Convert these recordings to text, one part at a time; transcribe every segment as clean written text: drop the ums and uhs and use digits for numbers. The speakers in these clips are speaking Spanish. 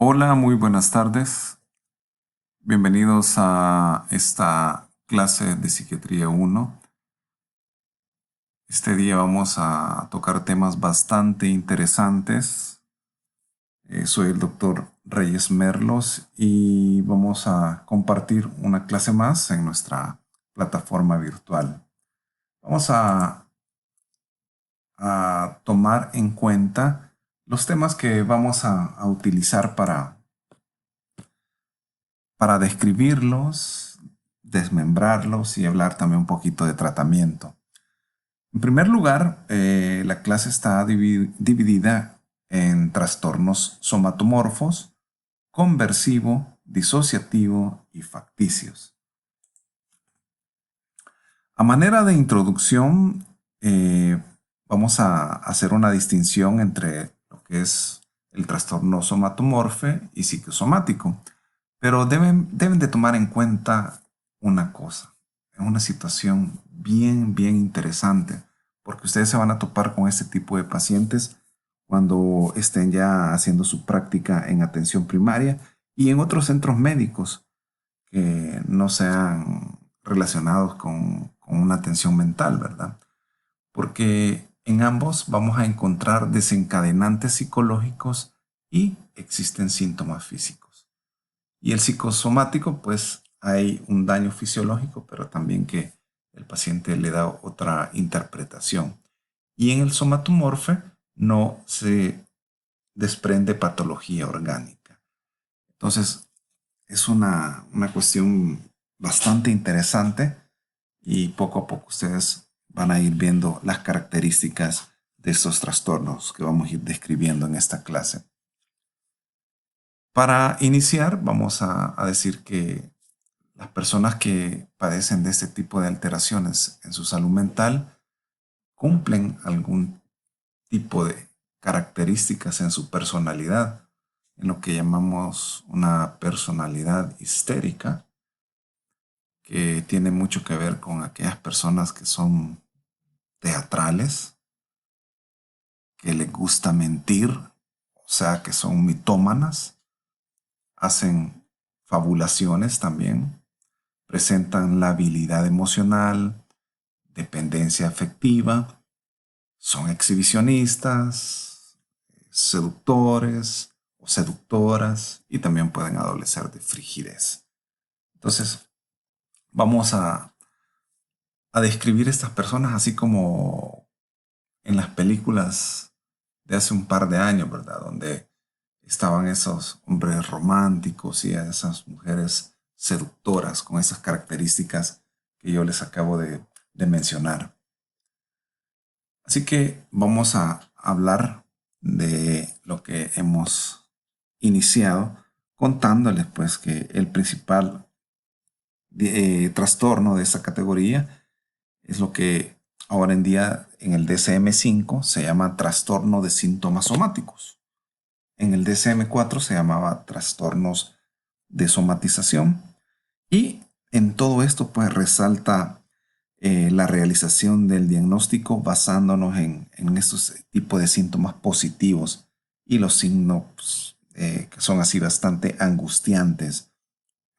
Hola, muy buenas tardes. Bienvenidos a esta clase de Psiquiatría 1. Este día vamos a tocar temas bastante interesantes. Soy el doctor Reyes Merlos y vamos a compartir una clase más en nuestra plataforma virtual. Vamos a tomar en cuenta los temas que vamos a utilizar para describirlos, desmembrarlos y hablar también un poquito de tratamiento. En primer lugar, la clase está dividida en trastornos somatomorfos, conversivo, disociativo y facticios. A manera de introducción, vamos a hacer una distinción entre lo que es el trastorno somatomorfe y psicosomático. Pero deben de tomar en cuenta una cosa. Es una situación bien interesante, porque ustedes se van a topar con este tipo de pacientes cuando estén ya haciendo su práctica en atención primaria y en otros centros médicos que no sean relacionados con una atención mental, ¿verdad? Porque en ambos vamos a encontrar desencadenantes psicológicos y existen síntomas físicos. Y el psicosomático, pues hay un daño fisiológico, pero también que el paciente le da otra interpretación. Y en el somatomorfe no se desprende patología orgánica. Entonces, es una cuestión bastante interesante y poco a poco ustedes van a ir viendo las características de estos trastornos que vamos a ir describiendo en esta clase. Para iniciar, vamos a decir que las personas que padecen de este tipo de alteraciones en su salud mental cumplen algún tipo de características en su personalidad, en lo que llamamos una personalidad histérica, que tiene mucho que ver con aquellas personas que son teatrales, que les gusta mentir, o sea, que son mitómanas, hacen fabulaciones también, presentan la habilidad emocional, dependencia afectiva, son exhibicionistas, seductores o seductoras y también pueden adolecer de frigidez. Entonces, vamos a describir estas personas así como en las películas de hace un par de años, ¿verdad? Donde estaban esos hombres románticos y esas mujeres seductoras con esas características que yo les acabo de mencionar. Así que vamos a hablar de lo que hemos iniciado contándoles pues que el principal trastorno de esta categoría es lo que ahora en día en el DSM-5 se llama trastorno de síntomas somáticos. En el DSM-4 se llamaba trastornos de somatización y en todo esto pues resalta la realización del diagnóstico basándonos en estos tipos de síntomas positivos y los signos que son así bastante angustiantes,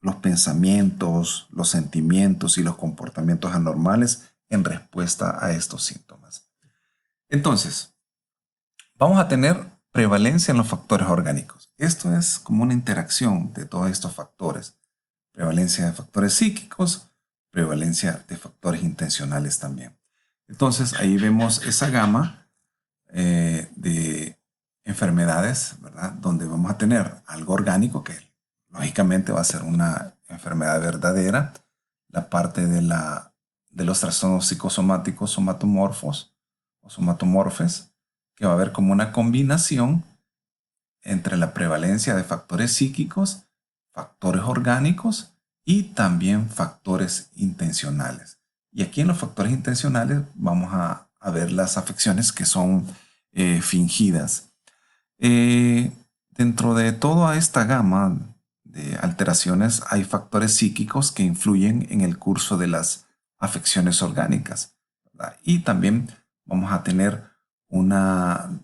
los pensamientos, los sentimientos y los comportamientos anormales en respuesta a estos síntomas. Entonces, vamos a tener prevalencia en los factores orgánicos. Esto es como una interacción de todos estos factores. Prevalencia de factores psíquicos, prevalencia de factores intencionales también. Entonces ahí vemos esa gama de enfermedades, ¿verdad? Donde vamos a tener algo orgánico que lógicamente va a ser una enfermedad verdadera, la parte de los trastornos psicosomáticos somatomorfos o somatomorfes, que va a haber como una combinación entre la prevalencia de factores psíquicos, factores orgánicos y también factores intencionales. Y aquí en los factores intencionales vamos a ver las afecciones que son fingidas. Dentro de toda esta gama de alteraciones hay factores psíquicos que influyen en el curso de las afecciones orgánicas, ¿verdad? Y también vamos a tener una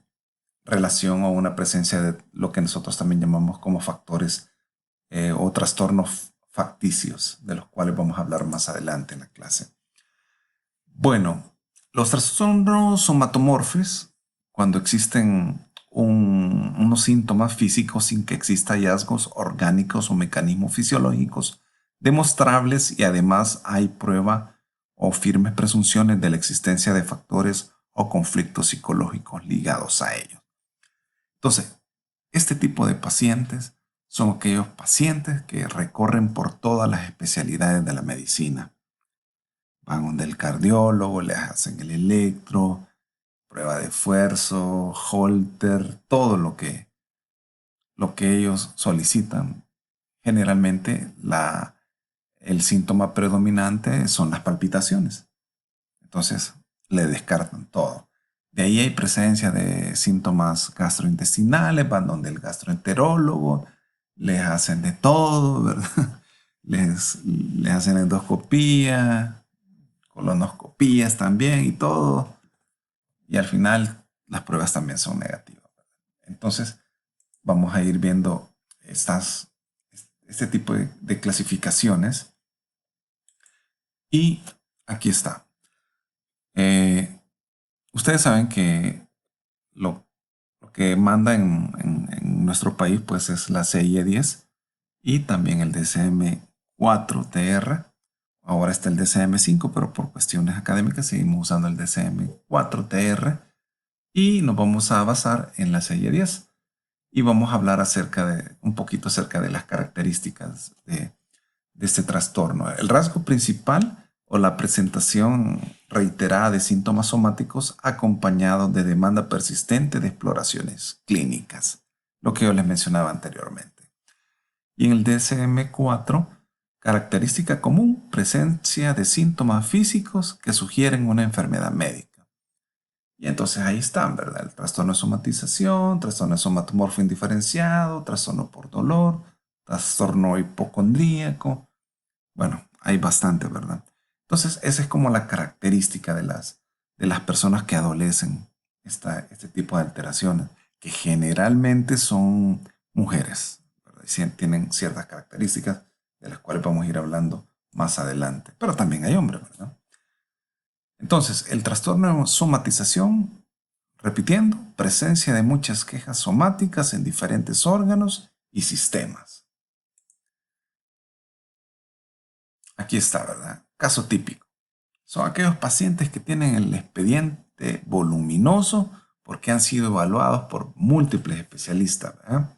relación o una presencia de lo que nosotros también llamamos como factores o trastornos facticios, de los cuales vamos a hablar más adelante en la clase. Bueno, los trastornos somatomorfes, cuando existen unos síntomas físicos sin que exista hallazgos orgánicos o mecanismos fisiológicos demostrables y además hay prueba o firmes presunciones de la existencia de factores o conflictos psicológicos ligados a ellos. Entonces, este tipo de pacientes son aquellos pacientes que recorren por todas las especialidades de la medicina. Van donde el cardiólogo, les hacen el electro, prueba de esfuerzo, Holter, todo lo que ellos solicitan. Generalmente el síntoma predominante son las palpitaciones. Entonces le descartan todo. De ahí hay presencia de síntomas gastrointestinales, van donde el gastroenterólogo, les hacen de todo, ¿verdad? Les hacen endoscopía, colonoscopías también y todo. Y al final las pruebas también son negativas. Entonces vamos a ir viendo este tipo de clasificaciones. Y aquí está. Ustedes saben que lo que manda en nuestro país pues es la CIE-10 y también el DSM-4-TR. Ahora está el DSM-5, pero por cuestiones académicas seguimos usando el DSM-4-TR y nos vamos a basar en la CIE-10 y vamos a hablar un poquito acerca de las características de este trastorno. El rasgo principal o la presentación reiterada de síntomas somáticos acompañados de demanda persistente de exploraciones clínicas, lo que yo les mencionaba anteriormente. Y en el DSM-4, característica común, presencia de síntomas físicos que sugieren una enfermedad médica. Y entonces ahí están, ¿verdad? El trastorno de somatización, trastorno de somatomorfo indiferenciado, trastorno por dolor, trastorno hipocondríaco. Bueno, hay bastante, ¿verdad? Entonces, esa es como la característica de las personas que adolecen este tipo de alteraciones, que generalmente son mujeres, ¿verdad? Y tienen ciertas características de las cuales vamos a ir hablando más adelante. Pero también hay hombres, ¿verdad? Entonces, el trastorno de somatización, repitiendo, presencia de muchas quejas somáticas en diferentes órganos y sistemas. Aquí está, ¿verdad? Caso típico. Son aquellos pacientes que tienen el expediente voluminoso porque han sido evaluados por múltiples especialistas, ¿verdad?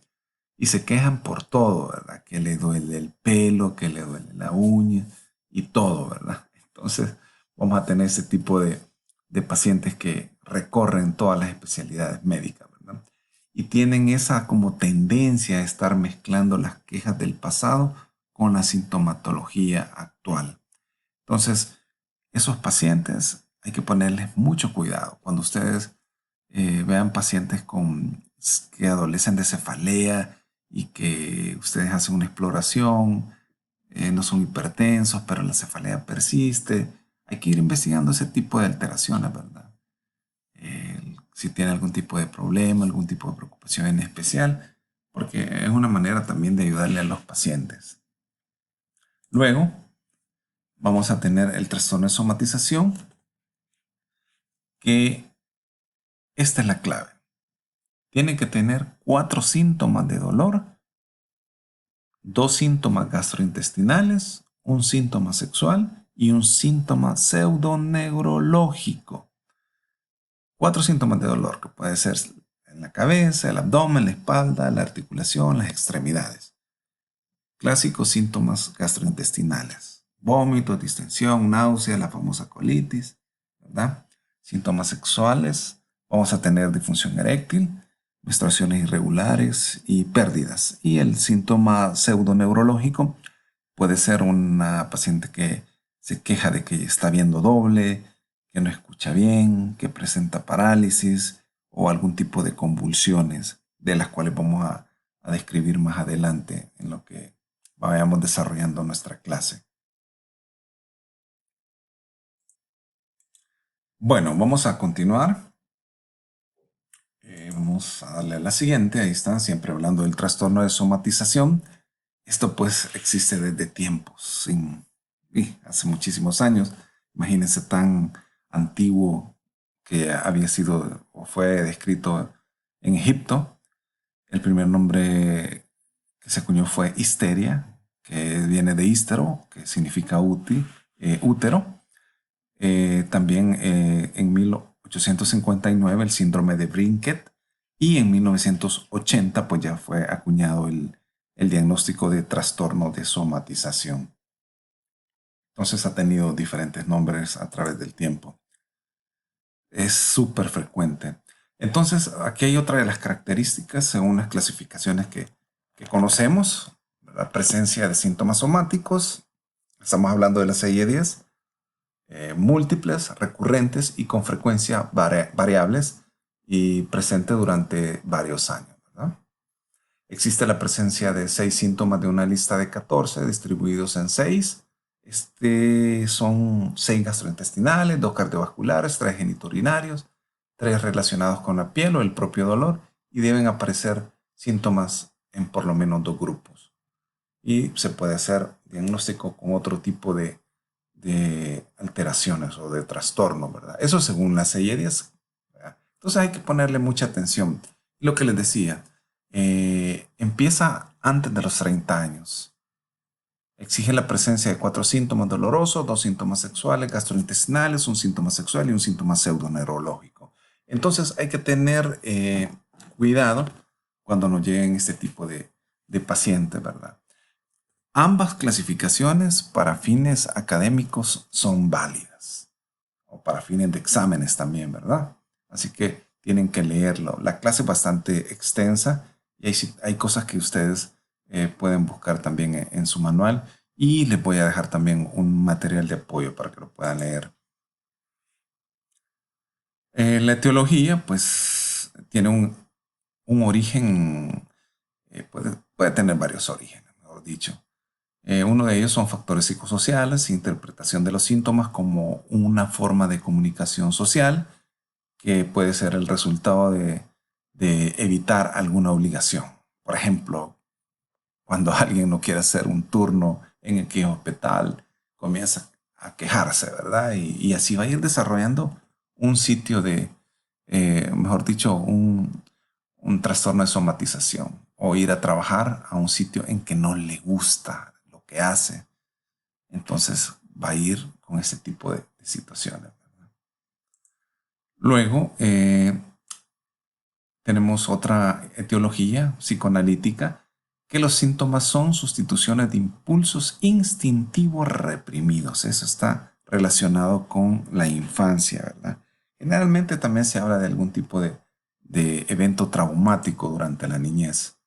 Y se quejan por todo, ¿verdad? Que le duele el pelo, que le duele la uña y todo, ¿verdad? Entonces vamos a tener ese tipo de pacientes que recorren todas las especialidades médicas, ¿verdad? Y tienen esa como tendencia a estar mezclando las quejas del pasado con la sintomatología actual. Entonces, esos pacientes hay que ponerles mucho cuidado. Cuando ustedes vean pacientes que adolecen de cefalea y que ustedes hacen una exploración, no son hipertensos, pero la cefalea persiste, hay que ir investigando ese tipo de alteraciones, ¿verdad? Si tiene algún tipo de problema, algún tipo de preocupación en especial, porque es una manera también de ayudarle a los pacientes. Luego, vamos a tener el trastorno de somatización, que esta es la clave. Tiene que tener 4 síntomas de dolor, 2 síntomas gastrointestinales, un síntoma sexual y un síntoma pseudoneurológico. 4 síntomas de dolor, que puede ser en la cabeza, el abdomen, la espalda, la articulación, las extremidades. Clásicos síntomas gastrointestinales: vómito, distensión, náusea, la famosa colitis, ¿verdad? Síntomas sexuales: vamos a tener disfunción eréctil, menstruaciones irregulares y pérdidas. Y el síntoma pseudoneurológico puede ser una paciente que se queja de que está viendo doble, que no escucha bien, que presenta parálisis o algún tipo de convulsiones, de las cuales vamos a describir más adelante en lo que vayamos desarrollando nuestra clase. Bueno, vamos a continuar. Vamos a darle a la siguiente. Ahí está, siempre hablando del trastorno de somatización. Esto pues existe desde tiempos, hace muchísimos años. Imagínense tan antiguo que había sido o fue descrito en Egipto. El primer nombre que se acuñó fue histeria, que viene de ístero, que significa útero. También en 1859 el síndrome de Brinket, y en 1980 pues ya fue acuñado el diagnóstico de trastorno de somatización. Entonces ha tenido diferentes nombres a través del tiempo. Es súper frecuente. Entonces aquí hay otra de las características según las clasificaciones que conocemos. La presencia de síntomas somáticos. Estamos hablando de la CIE-10. Múltiples, recurrentes y con frecuencia variables y presente durante varios años, ¿verdad? Existe la presencia de 6 síntomas de una lista de 14 distribuidos en 6. Son 6 gastrointestinales, 2 cardiovasculares, 3 genitourinarios, 3 relacionados con la piel o el propio dolor, y deben aparecer síntomas en por lo menos 2 grupos. Y se puede hacer diagnóstico con otro tipo de alteraciones o de trastorno, ¿verdad? Eso según las CIE-10. Entonces hay que ponerle mucha atención. Lo que les decía, empieza antes de los 30 años. Exige la presencia de 4 síntomas dolorosos, 2 síntomas sexuales, gastrointestinales, un síntoma sexual y un síntoma pseudoneurológico. Entonces hay que tener cuidado cuando nos lleguen este tipo de pacientes, ¿verdad? Ambas clasificaciones para fines académicos son válidas, o para fines de exámenes también, ¿verdad? Así que tienen que leerlo. La clase es bastante extensa y hay cosas que ustedes pueden buscar también en su manual, y les voy a dejar también un material de apoyo para que lo puedan leer. La etiología, pues, tiene un origen, puede tener varios orígenes, mejor dicho. Uno de ellos son factores psicosociales, interpretación de los síntomas como una forma de comunicación social, que puede ser el resultado de evitar alguna obligación. Por ejemplo, cuando alguien no quiere hacer un turno en el hospital, comienza a quejarse, ¿verdad? Y así va a ir desarrollando un sitio mejor dicho, un trastorno de somatización, o ir a trabajar a un sitio en que no le gusta lo que hace. Entonces va a ir con ese tipo de situaciones, ¿verdad? Luego tenemos otra etiología psicoanalítica, que los síntomas son sustituciones de impulsos instintivos reprimidos. Eso está relacionado con la infancia, ¿verdad? Generalmente también se habla de algún tipo de evento traumático durante la niñez.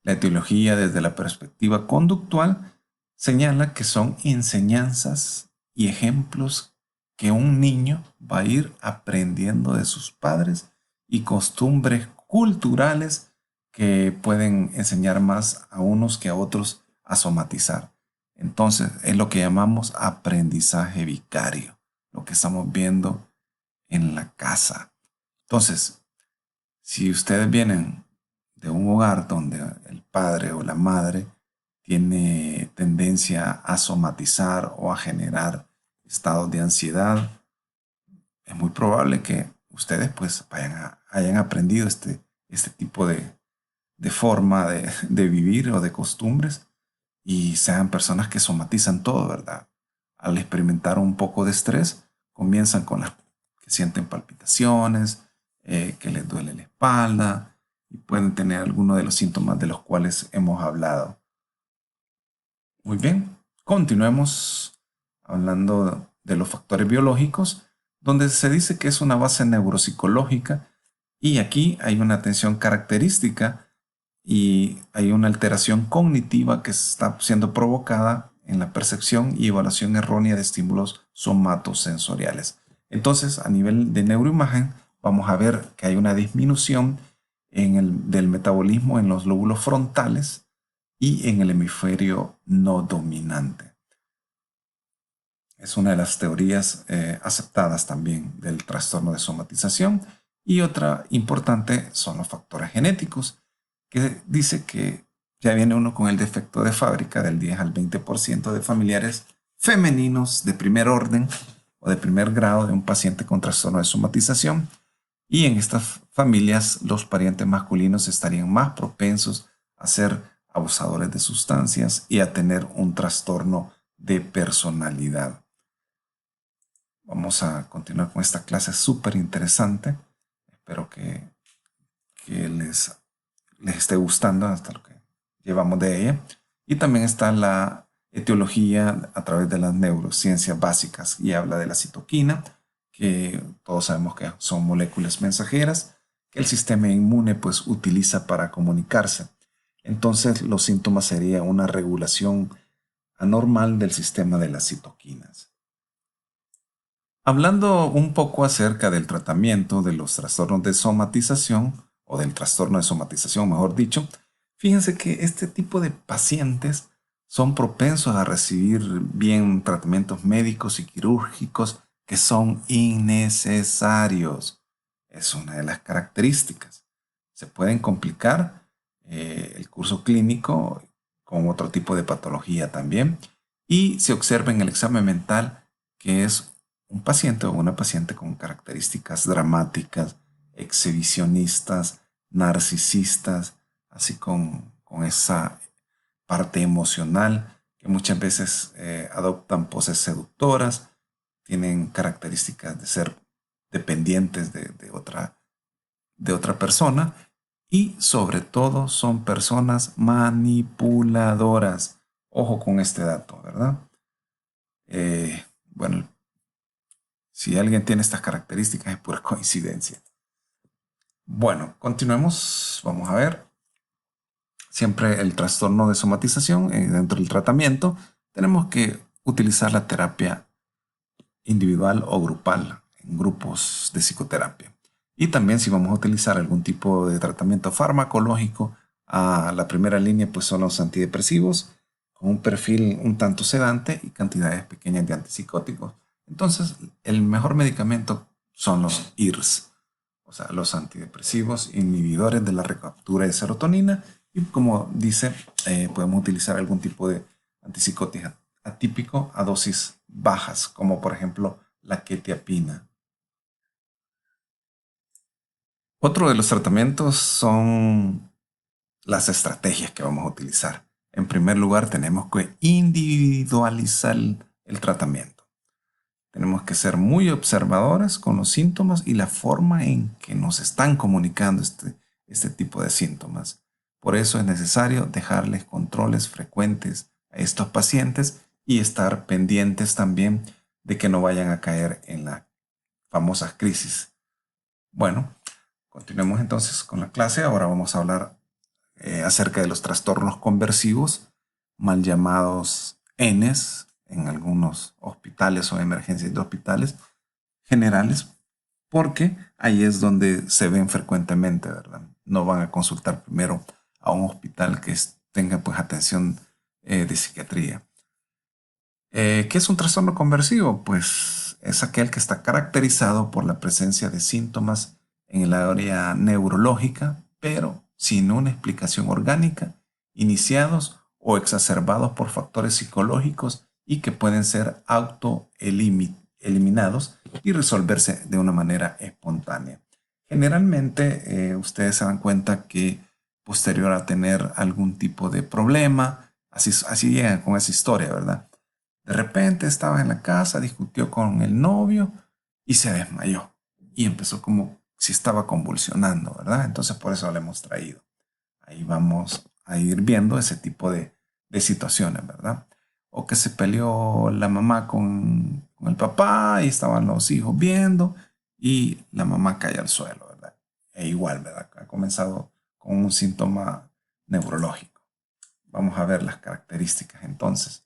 La etiología, desde la perspectiva conductual, señala que son enseñanzas y ejemplos que un niño va a ir aprendiendo de sus padres, y costumbres culturales que pueden enseñar más a unos que a otros a somatizar. Entonces es lo que llamamos aprendizaje vicario, lo que estamos viendo en la casa. Entonces, si ustedes vienen de un hogar donde el padre o la madre tiene tendencia a somatizar o a generar estados de ansiedad, es muy probable que ustedes pues hayan aprendido este tipo de forma de vivir o de costumbres, y sean personas que somatizan todo, ¿verdad? Al experimentar un poco de estrés, comienzan con las que sienten palpitaciones, que les duele la espalda, y pueden tener algunos de los síntomas de los cuales hemos hablado. Muy bien, continuemos hablando de los factores biológicos, donde se dice que es una base neuropsicológica, y aquí hay una tensión característica y hay una alteración cognitiva que está siendo provocada en la percepción y evaluación errónea de estímulos somatosensoriales. Entonces, a nivel de neuroimagen, vamos a ver que hay una disminución del metabolismo en los lóbulos frontales y en el hemisferio no dominante. Es una de las teorías aceptadas también del trastorno de somatización, Y otra importante son los factores genéticos, que dice que ya viene uno con el defecto de fábrica del 10 al 20% de familiares femeninos de primer orden o de primer grado de un paciente con trastorno de somatización. Y en estas familias los parientes masculinos estarían más propensos a ser abusadores de sustancias y a tener un trastorno de personalidad. Vamos a continuar con esta clase súper interesante. Espero que les esté gustando hasta lo que llevamos de ella. Y también está la etiología a través de las neurociencias básicas y habla de la citoquina, que todos sabemos que son moléculas mensajeras que el sistema inmune pues utiliza para comunicarse. Entonces los síntomas serían una regulación anormal del sistema de las citoquinas. Hablando un poco acerca del tratamiento de los trastornos de somatización, o del trastorno de somatización, mejor dicho, fíjense que este tipo de pacientes son propensos a recibir bien tratamientos médicos y quirúrgicos que son innecesarios. Es una de las características. Se pueden complicar el curso clínico con otro tipo de patología también, y se observa en el examen mental que es un paciente o una paciente con características dramáticas, exhibicionistas, narcisistas, así con esa parte emocional que muchas veces adoptan poses seductoras, tienen características de ser dependientes de otra persona y sobre todo son personas manipuladoras. Ojo con este dato, ¿verdad? Bueno, si alguien tiene estas características es pura coincidencia. Bueno, continuemos. Vamos a ver. Siempre el trastorno de somatización, dentro del tratamiento, tenemos que utilizar la terapia individual o grupal, en grupos de psicoterapia. Y también si vamos a utilizar algún tipo de tratamiento farmacológico, a la primera línea pues son los antidepresivos, con un perfil un tanto sedante y cantidades pequeñas de antipsicóticos. Entonces, el mejor medicamento son los IRS, o sea, los antidepresivos inhibidores de la recaptura de serotonina. Y como dice, podemos utilizar algún tipo de antipsicótico atípico a dosis bajas, como por ejemplo la quetiapina. Otro de los tratamientos son las estrategias que vamos a utilizar. En primer lugar, tenemos que individualizar el tratamiento. Tenemos que ser muy observadores con los síntomas y la forma en que nos están comunicando este tipo de síntomas. Por eso es necesario dejarles controles frecuentes a estos pacientes y estar pendientes también de que no vayan a caer en las famosas crisis. Bueno, continuemos entonces con la clase. Ahora vamos a hablar acerca de los trastornos conversivos, mal llamados ENES, en algunos hospitales o emergencias de hospitales generales, porque ahí es donde se ven frecuentemente, ¿verdad? No van a consultar primero a un hospital que tenga pues atención de psiquiatría. ¿Qué es un trastorno conversivo? Pues es aquel que está caracterizado por la presencia de síntomas en el área neurológica, pero sin una explicación orgánica, iniciados o exacerbados por factores psicológicos y que pueden ser autoeliminados y resolverse de una manera espontánea. Generalmente ustedes se dan cuenta que posterior a tener algún tipo de problema, así llegan con esa historia, ¿verdad? De repente estaba en la casa, discutió con el novio y se desmayó. Y empezó como si estaba convulsionando, ¿verdad? Entonces por eso lo hemos traído. Ahí vamos a ir viendo ese tipo de situaciones, ¿verdad? O que se peleó la mamá con el papá y estaban los hijos viendo y la mamá cae al suelo, ¿verdad? E igual, ¿verdad? Ha comenzado con un síntoma neurológico. Vamos a ver las características entonces.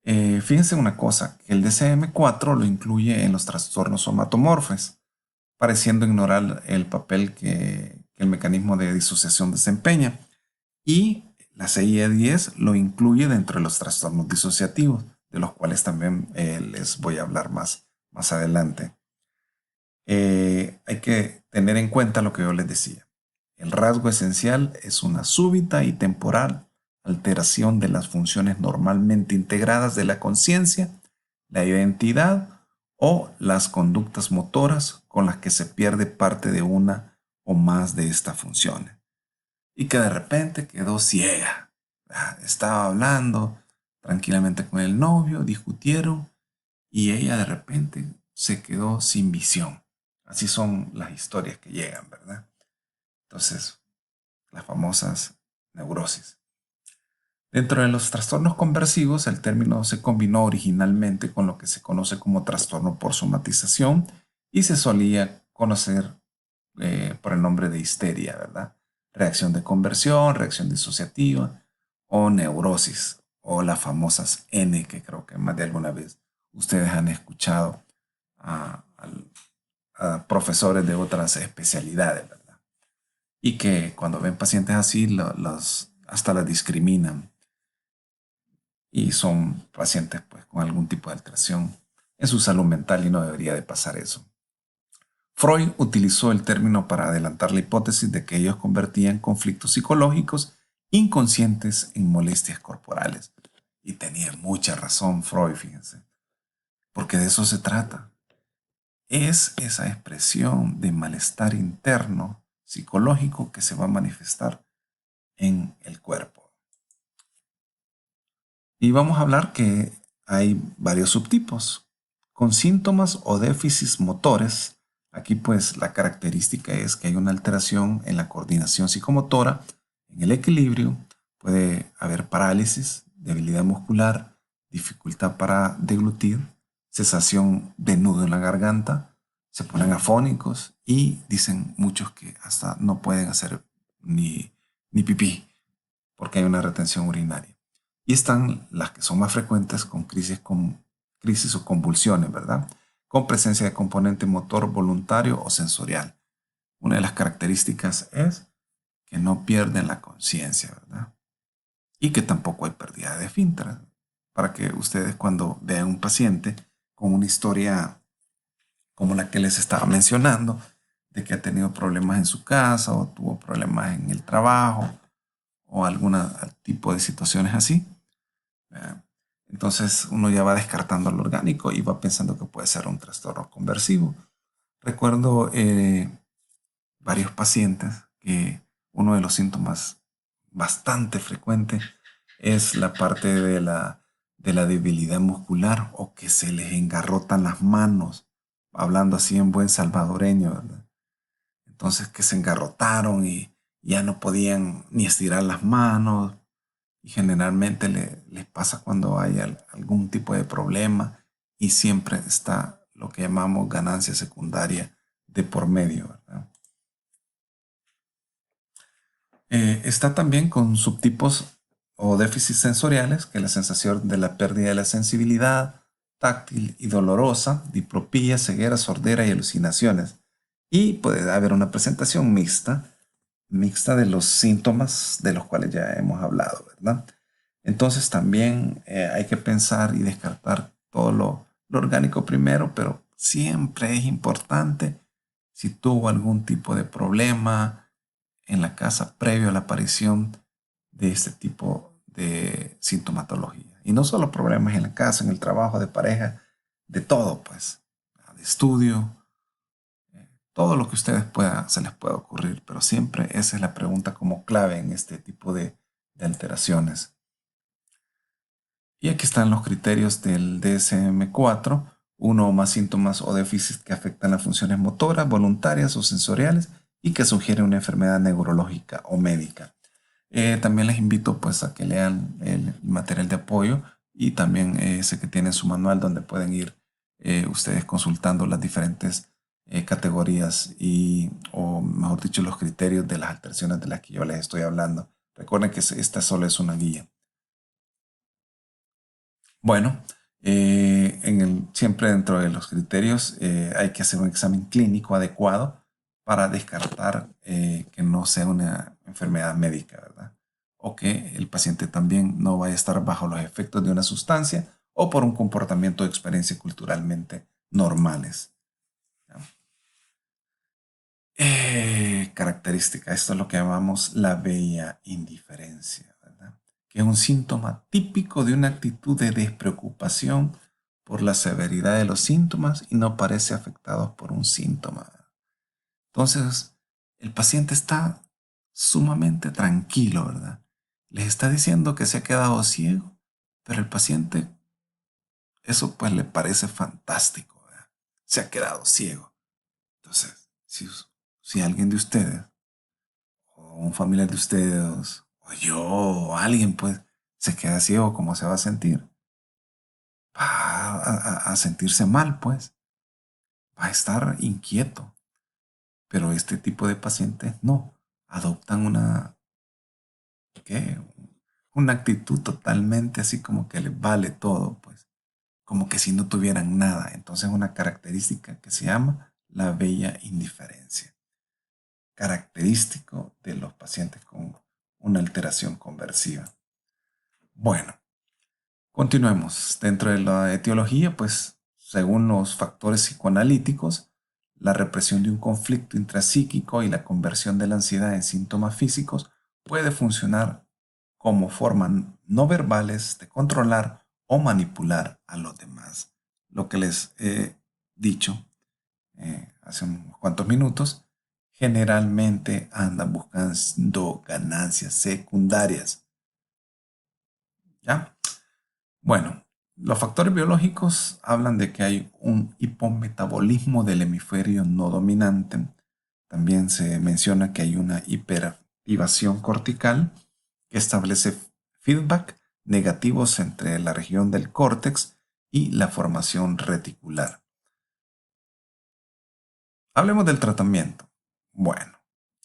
Fíjense una cosa, que el DSM-4 lo incluye en los trastornos somatomorfes, pareciendo ignorar el papel que el mecanismo de disociación desempeña. Y la CIE-10 lo incluye dentro de los trastornos disociativos, de los cuales también les voy a hablar más adelante. Hay que tener en cuenta lo que yo les decía. El rasgo esencial es una súbita y temporal alteración de las funciones normalmente integradas de la conciencia, la identidad o las conductas motoras con las que se pierde parte de una o más de estas funciones. Y que de repente quedó ciega. Estaba hablando tranquilamente con el novio, discutieron y ella de repente se quedó sin visión. Así son las historias que llegan, ¿verdad? Entonces, las famosas neurosis. Dentro de los trastornos conversivos, el término se combinó originalmente con lo que se conoce como trastorno por somatización y se solía conocer por el nombre de histeria, ¿verdad? Reacción de conversión, reacción disociativa o neurosis o las famosas N que creo que más de alguna vez ustedes han escuchado a, a profesores de otras especialidades, ¿verdad? Y que cuando ven pacientes así hasta las discriminan y son pacientes pues, con algún tipo de alteración en su salud mental y no debería de pasar eso. Freud utilizó el término para adelantar la hipótesis de que ellos convertían conflictos psicológicos inconscientes en molestias corporales. Y tenía mucha razón Freud, fíjense, porque de eso se trata. Es esa expresión de malestar interno psicológico que se va a manifestar en el cuerpo. Y vamos a hablar que hay varios subtipos con síntomas o déficits motores. Aquí pues la característica es que hay una alteración en la coordinación psicomotora, en el equilibrio, puede haber parálisis, debilidad muscular, dificultad para deglutir, cesación de nudo en la garganta, se ponen afónicos y dicen muchos que hasta no pueden hacer ni pipí porque hay una retención urinaria. Y están las que son más frecuentes con crisis o convulsiones, ¿verdad? Con presencia de componente motor voluntario o sensorial. Una de las características es que no pierden la conciencia, ¿verdad? Y que tampoco hay pérdida de esfínteres. Para que ustedes cuando vean un paciente con una historia como la que les estaba mencionando, de que ha tenido problemas en su casa o tuvo problemas en el trabajo o algún tipo de situaciones así, entonces uno ya va descartando lo orgánico y va pensando que puede ser un trastorno conversivo. Recuerdo varios pacientes que uno de los síntomas bastante frecuentes es la parte de la debilidad muscular o que se les engarrotan las manos, hablando así en buen salvadoreño, ¿verdad? Entonces que se engarrotaron y ya no podían ni estirar las manos, y generalmente les pasa cuando hay algún tipo de problema y siempre está lo que llamamos ganancia secundaria de por medio, ¿verdad? Está también con subtipos o déficits sensoriales, que es la sensación de la pérdida de la sensibilidad táctil y dolorosa, diplopía, ceguera, sordera y alucinaciones. Y puede haber una presentación mixta de los síntomas de los cuales ya hemos hablado, ¿verdad? Entonces también hay que pensar y descartar todo lo orgánico primero, pero siempre es importante si tuvo algún tipo de problema en la casa previo a la aparición de este tipo de sintomatología. Y no solo problemas en la casa, en el trabajo, de pareja, de todo, pues, de estudio, todo lo que ustedes se les pueda ocurrir, pero siempre esa es la pregunta como clave en este tipo de alteraciones. Y aquí están los criterios del DSM-4, uno o más síntomas o déficits que afectan las funciones motoras, voluntarias o sensoriales y que sugieren una enfermedad neurológica o médica. También les invito pues a que lean el material de apoyo y también ese que tiene su manual donde pueden ir ustedes consultando las diferentes categorías o mejor dicho los criterios de las alteraciones de las que yo les estoy hablando. Recuerden que esta solo es una guía. Bueno, siempre dentro de los criterios hay que hacer un examen clínico adecuado para descartar que no sea una enfermedad médica, ¿verdad? O que el paciente también no vaya a estar bajo los efectos de una sustancia o por un comportamiento de experiencia culturalmente normales. ¿Ya? Característica, esto es lo que llamamos la bella indiferencia, ¿verdad? Que es un síntoma típico de una actitud de despreocupación por la severidad de los síntomas y no parece afectado por un síntoma. Entonces, el paciente está sumamente tranquilo, ¿verdad? Les está diciendo que se ha quedado ciego, pero el paciente, eso pues le parece fantástico, ¿verdad? Se ha quedado ciego. Entonces, si alguien de ustedes, o un familiar de ustedes, o yo, o alguien, pues, se queda ciego, ¿cómo se va a sentir? Va a sentirse mal, pues, va a estar inquieto. Pero este tipo de pacientes no, adoptan ¿qué? Una actitud totalmente así como que les vale todo, pues, como que si no tuvieran nada. Entonces, una característica que se llama la bella indiferencia, característico de los pacientes con una alteración conversiva. Bueno, continuemos. Dentro de la etiología, pues, según los factores psicoanalíticos, la represión de un conflicto intrapsíquico y la conversión de la ansiedad en síntomas físicos puede funcionar como formas no verbales de controlar o manipular a los demás. Lo que les he dicho hace unos cuantos minutos, generalmente andan buscando ganancias secundarias. ¿Ya? Bueno, los factores biológicos hablan de que hay un hipometabolismo del hemisferio no dominante. También se menciona que hay una hiperactivación cortical que establece feedback negativos entre la región del córtex y la formación reticular. Hablemos del tratamiento. Bueno,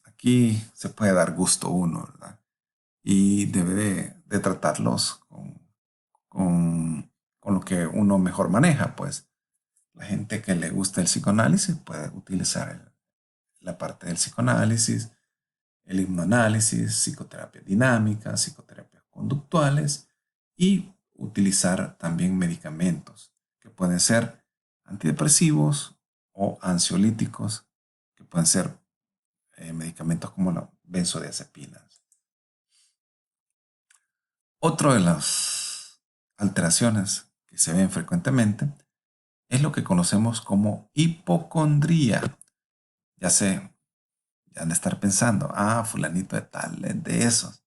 aquí se puede dar gusto uno, ¿verdad? Y debe de tratarlos con lo que uno mejor maneja, pues. La gente que le gusta el psicoanálisis puede utilizar la parte del psicoanálisis, el hipnoanálisis, psicoterapia dinámica, psicoterapias conductuales y utilizar también medicamentos que pueden ser antidepresivos o ansiolíticos, que pueden ser medicamentos como las benzodiazepinas. Otra de las alteraciones que se ven frecuentemente es lo que conocemos como hipocondría. Ya sé, ya han de estar pensando, fulanito de tal, es de esos.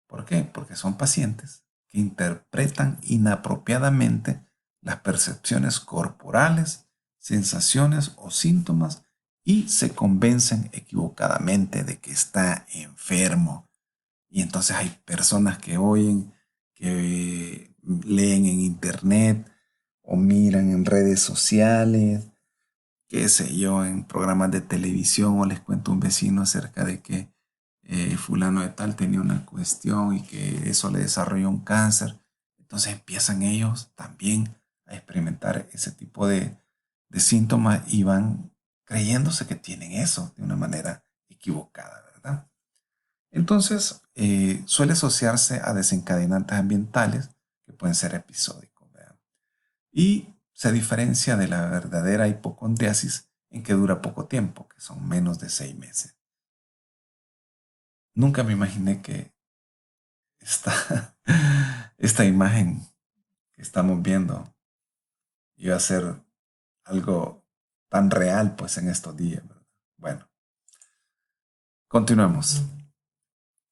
¿Por qué? Porque son pacientes que interpretan inapropiadamente las percepciones corporales, sensaciones o síntomas y se convencen equivocadamente de que está enfermo. Y entonces hay personas que oyen, que leen en internet o miran en redes sociales, qué sé yo, en programas de televisión o les cuento a un vecino acerca de que fulano de tal tenía una cuestión y que eso le desarrolló un cáncer. Entonces empiezan ellos también a experimentar ese tipo de síntomas y van creyéndose que tienen eso de una manera equivocada, ¿verdad? Entonces suele asociarse a desencadenantes ambientales que pueden ser episódicos, ¿verdad? Y se diferencia de la verdadera hipocondriasis en que dura poco tiempo, que son menos de 6 meses. Nunca me imaginé que esta, esta imagen que estamos viendo iba a ser algo tan real pues en estos días, ¿verdad? Bueno, continuemos.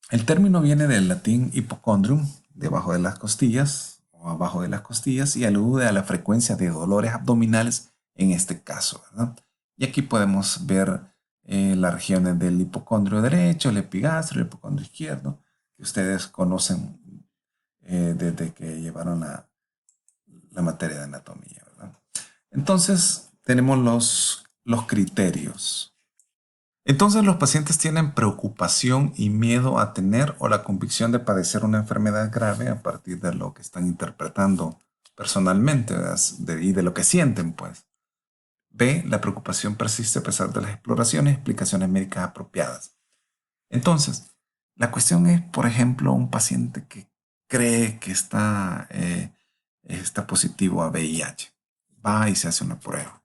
El término viene del latín hipocondrium, debajo de las costillas o abajo de las costillas, y alude a la frecuencia de dolores abdominales en este caso, ¿verdad? Y aquí podemos ver las regiones del hipocondrio derecho, el epigastrio, el hipocondrio izquierdo, que ustedes conocen desde que llevaron la materia de anatomía, ¿verdad? Entonces, tenemos los criterios. Entonces los pacientes tienen preocupación y miedo a tener o la convicción de padecer una enfermedad grave a partir de lo que están interpretando personalmente, ¿verdad? Y de lo que sienten, pues. B, la preocupación persiste a pesar de las exploraciones y explicaciones médicas apropiadas. Entonces, la cuestión es, por ejemplo, un paciente que cree que está positivo a VIH. Va y se hace una prueba.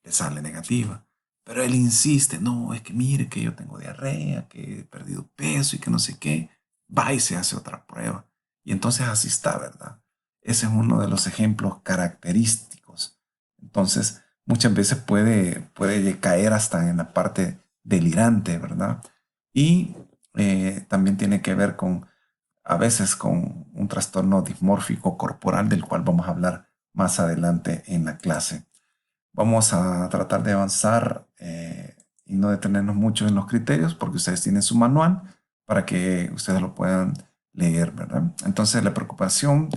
Le sale negativa, Pero él insiste, no, es que mire que yo tengo diarrea, que he perdido peso y que no sé qué. Va y se hace otra prueba. Y entonces así está, ¿verdad? Ese es uno de los ejemplos característicos. Entonces, muchas veces puede caer hasta en la parte delirante, ¿verdad? Y también tiene que ver con, a veces, con un trastorno dismórfico corporal, del cual vamos a hablar más adelante en la clase. Vamos a tratar de avanzar y no detenernos mucho en los criterios, porque ustedes tienen su manual para que ustedes lo puedan leer, ¿verdad? Entonces, la preocupación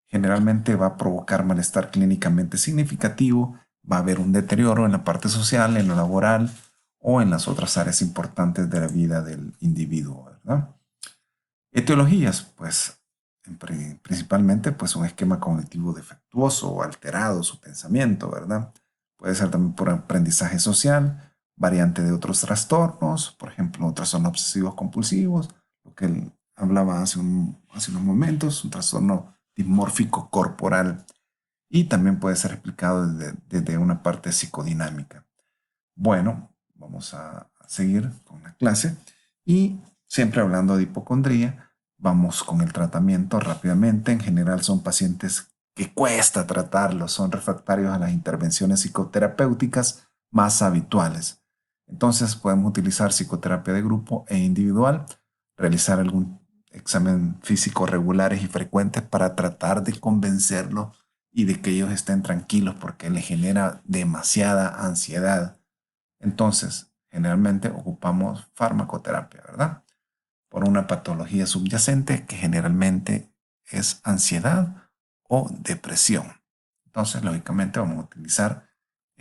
generalmente va a provocar malestar clínicamente significativo, va a haber un deterioro en la parte social, en lo laboral o en las otras áreas importantes de la vida del individuo, ¿verdad? Etiologías, pues principalmente pues un esquema cognitivo defectuoso o alterado su pensamiento, ¿verdad? Puede ser también por aprendizaje social, variante de otros trastornos, por ejemplo, trastornos obsesivos compulsivos, lo que él hablaba hace unos momentos, un trastorno dismórfico corporal y también puede ser explicado desde una parte psicodinámica. Bueno, vamos a seguir con la clase y siempre hablando de hipocondría, vamos con el tratamiento rápidamente. En general son pacientes que cuesta tratarlos, son refractarios a las intervenciones psicoterapéuticas más habituales. Entonces podemos utilizar psicoterapia de grupo e individual, realizar algún examen físico regulares y frecuentes para tratar de convencerlos y de que ellos estén tranquilos porque les genera demasiada ansiedad. Entonces, generalmente ocupamos farmacoterapia, ¿verdad? Por una patología subyacente que generalmente es ansiedad o depresión. Entonces, lógicamente, vamos a utilizar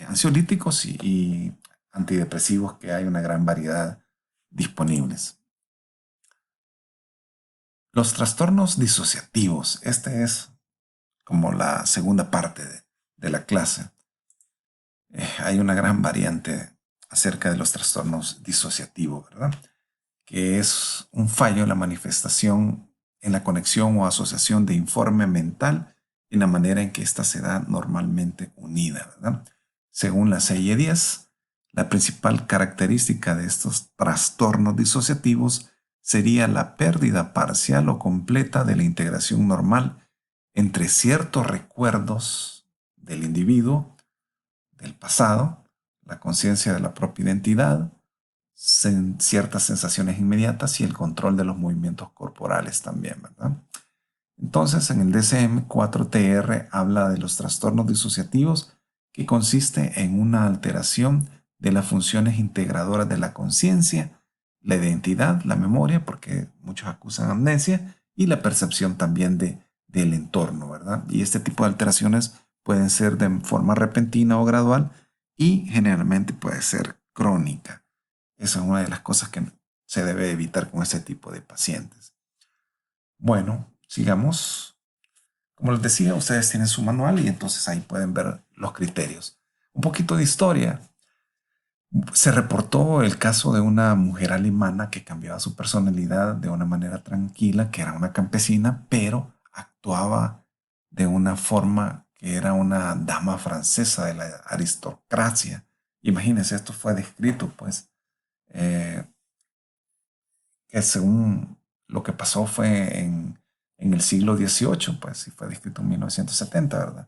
ansiolíticos y antidepresivos, que hay una gran variedad disponibles. Los trastornos disociativos, este es como la segunda parte de la clase. Hay una gran variante acerca de los trastornos disociativos, ¿verdad? Que es un fallo en la manifestación, en la conexión o asociación de informe mental en la manera en que ésta se da normalmente unida, ¿verdad? Según la CIE-10, la principal característica de estos trastornos disociativos sería la pérdida parcial o completa de la integración normal entre ciertos recuerdos del individuo, del pasado, la conciencia de la propia identidad, ciertas sensaciones inmediatas y el control de los movimientos corporales también, ¿verdad? Entonces, en el DSM-4TR habla de los trastornos disociativos, que consiste en una alteración de las funciones integradoras de la conciencia, la identidad, la memoria, porque muchos acusan amnesia, y la percepción también del entorno, ¿verdad? Y este tipo de alteraciones pueden ser de forma repentina o gradual y generalmente puede ser crónica. Esa es una de las cosas que se debe evitar con este tipo de pacientes. Bueno, sigamos. Como les decía, ustedes tienen su manual y entonces ahí pueden ver los criterios. Un poquito de historia. Se reportó el caso de una mujer alemana que cambiaba su personalidad de una manera tranquila, que era una campesina, pero actuaba de una forma que era una dama francesa de la aristocracia. Imagínense, esto fue descrito, pues. Eh, que según lo que pasó fue en el siglo XVIII, pues, y fue descrito en 1970, ¿verdad?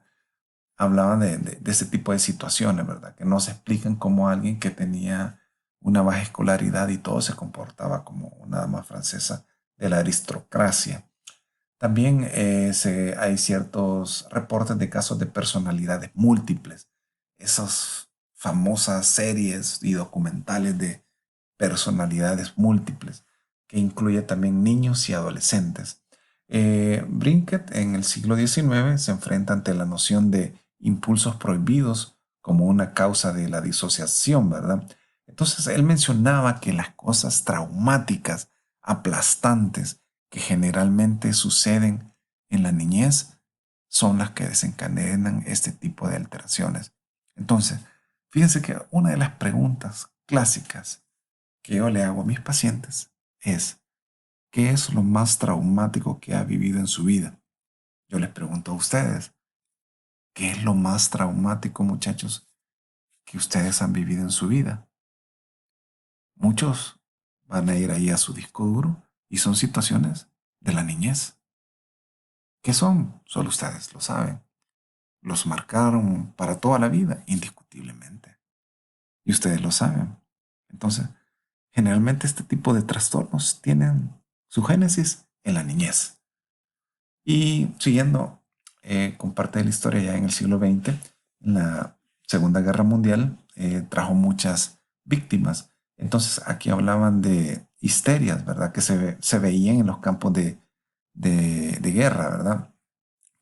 Hablaban de ese tipo de situaciones, ¿verdad? Que no se explican cómo alguien que tenía una baja escolaridad y todo se comportaba como una dama francesa de la aristocracia. También hay ciertos reportes de casos de personalidades múltiples, esas famosas series y documentales de personalidades múltiples, que incluye también niños y adolescentes. Brinket en el siglo XIX se enfrenta ante la noción de impulsos prohibidos como una causa de la disociación, ¿verdad? Entonces él mencionaba que las cosas traumáticas, aplastantes, que generalmente suceden en la niñez, son las que desencadenan este tipo de alteraciones. Entonces, fíjense que una de las preguntas clásicas que yo le hago a mis pacientes es, ¿qué es lo más traumático que ha vivido en su vida? Yo les pregunto a ustedes, ¿qué es lo más traumático, muchachos, que ustedes han vivido en su vida? Muchos van a ir ahí a su disco duro y son situaciones de la niñez. ¿Qué son? Solo ustedes lo saben. Los marcaron para toda la vida, indiscutiblemente. Y ustedes lo saben. Entonces, generalmente este tipo de trastornos tienen su génesis en la niñez. Y siguiendo con parte de la historia ya en el siglo XX, la Segunda Guerra Mundial trajo muchas víctimas. Entonces aquí hablaban de histerias, ¿verdad? Que se veían en los campos de guerra, ¿verdad?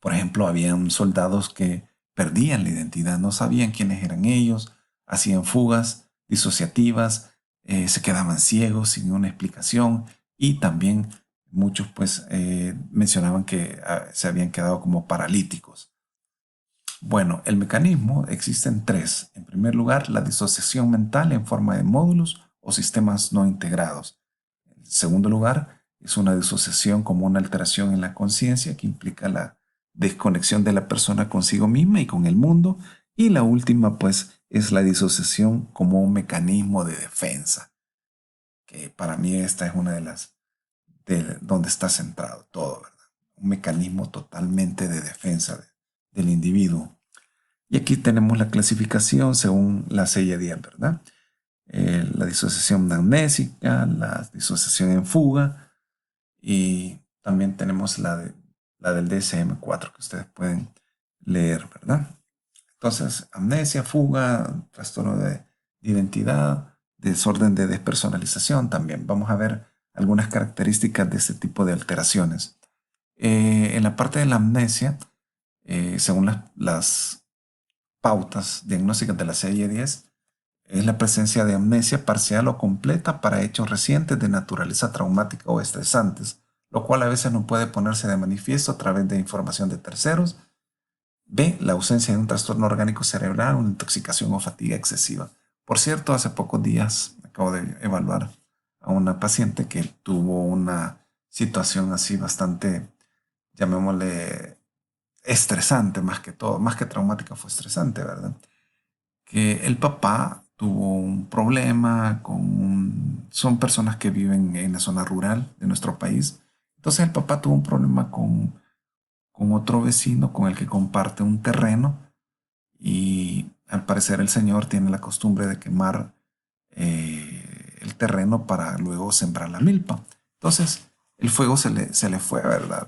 Por ejemplo, habían soldados que perdían la identidad, no sabían quiénes eran ellos, hacían fugas disociativas, se quedaban ciegos sin una explicación y también muchos pues mencionaban que se habían quedado como paralíticos. Bueno, el mecanismo existen tres. En primer lugar, la disociación mental en forma de módulos o sistemas no integrados. En segundo lugar, es una disociación como una alteración en la conciencia que implica la desconexión de la persona consigo misma y con el mundo. Y la última, pues, es la disociación como un mecanismo de defensa, que para mí esta es una de las de donde está centrado todo, ¿verdad? Un mecanismo totalmente de defensa del individuo. Y aquí tenemos la clasificación según la CIE-10, ¿verdad? La disociación amnésica, la disociación en fuga y también tenemos la del DSM-4 que ustedes pueden leer, ¿verdad? Entonces, amnesia, fuga, trastorno de identidad, desorden de despersonalización también. Vamos a ver algunas características de este tipo de alteraciones. En la parte de la amnesia, según las pautas diagnósticas de la serie 10, es la presencia de amnesia parcial o completa para hechos recientes de naturaleza traumática o estresantes, lo cual a veces no puede ponerse de manifiesto a través de información de terceros. B, la ausencia de un trastorno orgánico cerebral, una intoxicación o fatiga excesiva. Por cierto, hace pocos días acabo de evaluar a una paciente que tuvo una situación así bastante, llamémosle, estresante más que todo, más que traumática, fue estresante, ¿verdad? Que el papá tuvo un problema son personas que viven en la zona rural de nuestro país. Entonces el papá tuvo un problema con otro vecino con el que comparte un terreno y al parecer el señor tiene la costumbre de quemar el terreno para luego sembrar la milpa. Entonces el fuego se le fue, ¿verdad?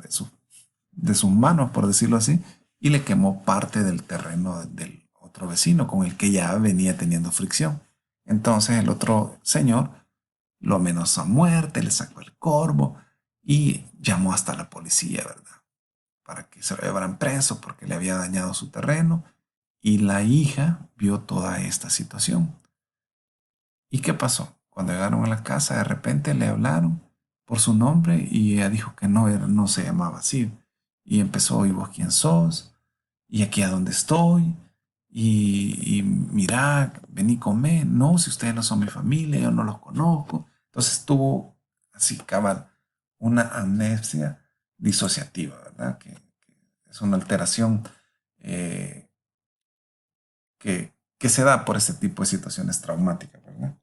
De sus manos, por decirlo así, y le quemó parte del terreno del otro vecino con el que ya venía teniendo fricción. Entonces el otro señor lo amenazó a muerte, le sacó el corvo y llamó hasta la policía, ¿verdad? Para que se lo llevaran preso porque le había dañado su terreno. Y la hija vio toda esta situación. ¿Y qué pasó? Cuando llegaron a la casa, de repente le hablaron por su nombre y ella dijo que no se llamaba así. Y empezó, ¿y vos quién sos? ¿Y aquí a dónde estoy? Y mira, vení, comé. No, si ustedes no son mi familia, yo no los conozco. Entonces tuvo así, cabal, una amnesia disociativa, ¿verdad? Que es una alteración eh, que se da por este tipo de situaciones traumáticas, ¿verdad?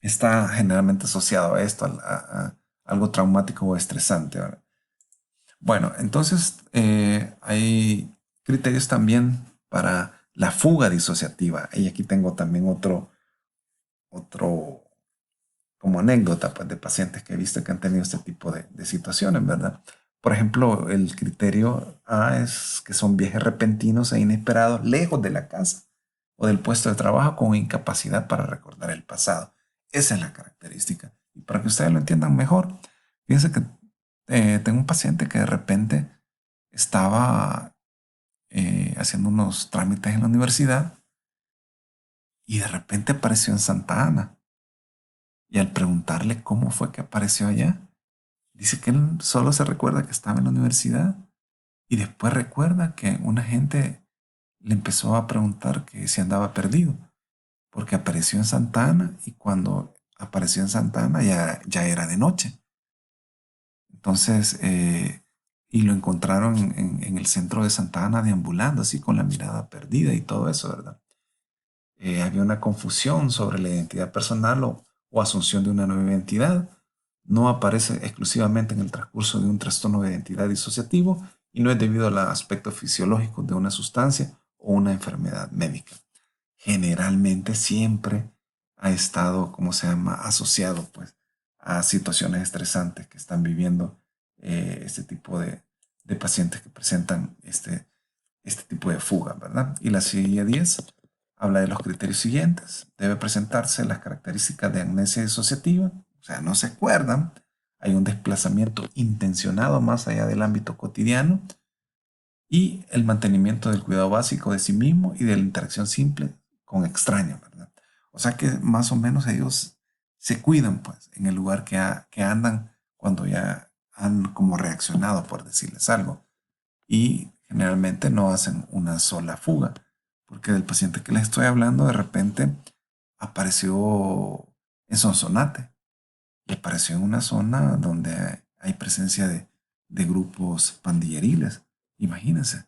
Está generalmente asociado a esto, a algo traumático o estresante, ¿verdad? Bueno, entonces hay criterios también para la fuga disociativa. Y aquí tengo también otro como anécdota pues, de pacientes que he visto que han tenido este tipo de situaciones, ¿verdad? Por ejemplo, el criterio A es que son viajes repentinos e inesperados lejos de la casa o del puesto de trabajo con incapacidad para recordar el pasado. Esa es la característica. Y para que ustedes lo entiendan mejor, fíjense que tengo un paciente que de repente estaba haciendo unos trámites en la universidad y de repente apareció en Santa Ana. Y al preguntarle cómo fue que apareció allá, dice que él solo se recuerda que estaba en la universidad y después recuerda que una gente le empezó a preguntar que si andaba perdido, porque apareció en Santa Ana y cuando apareció en Santa Ana ya era de noche. Entonces, y lo encontraron en el centro de Santa Ana deambulando así con la mirada perdida y todo eso, ¿verdad? Había una confusión sobre la identidad personal o asunción de una nueva identidad. No aparece exclusivamente en el transcurso de un trastorno de identidad disociativo y no es debido al aspecto fisiológico de una sustancia o una enfermedad médica. Generalmente siempre ha estado, ¿cómo se llama?, asociado pues a situaciones estresantes que están viviendo este tipo de pacientes que presentan este tipo de fuga, ¿verdad? Y la siguiente 10 habla de los criterios siguientes. Debe presentarse las características de amnesia disociativa, o sea, no se acuerdan. Hay un desplazamiento intencionado más allá del ámbito cotidiano y el mantenimiento del cuidado básico de sí mismo y de la interacción simple con extraños, ¿verdad? O sea que más o menos ellos se cuidan, pues, en el lugar que andan cuando ya han como reaccionado, por decirles algo. Y generalmente no hacen una sola fuga, porque del paciente que les estoy hablando de repente apareció en Sonsonate y apareció en una zona donde hay presencia de grupos pandilleriles. Imagínense.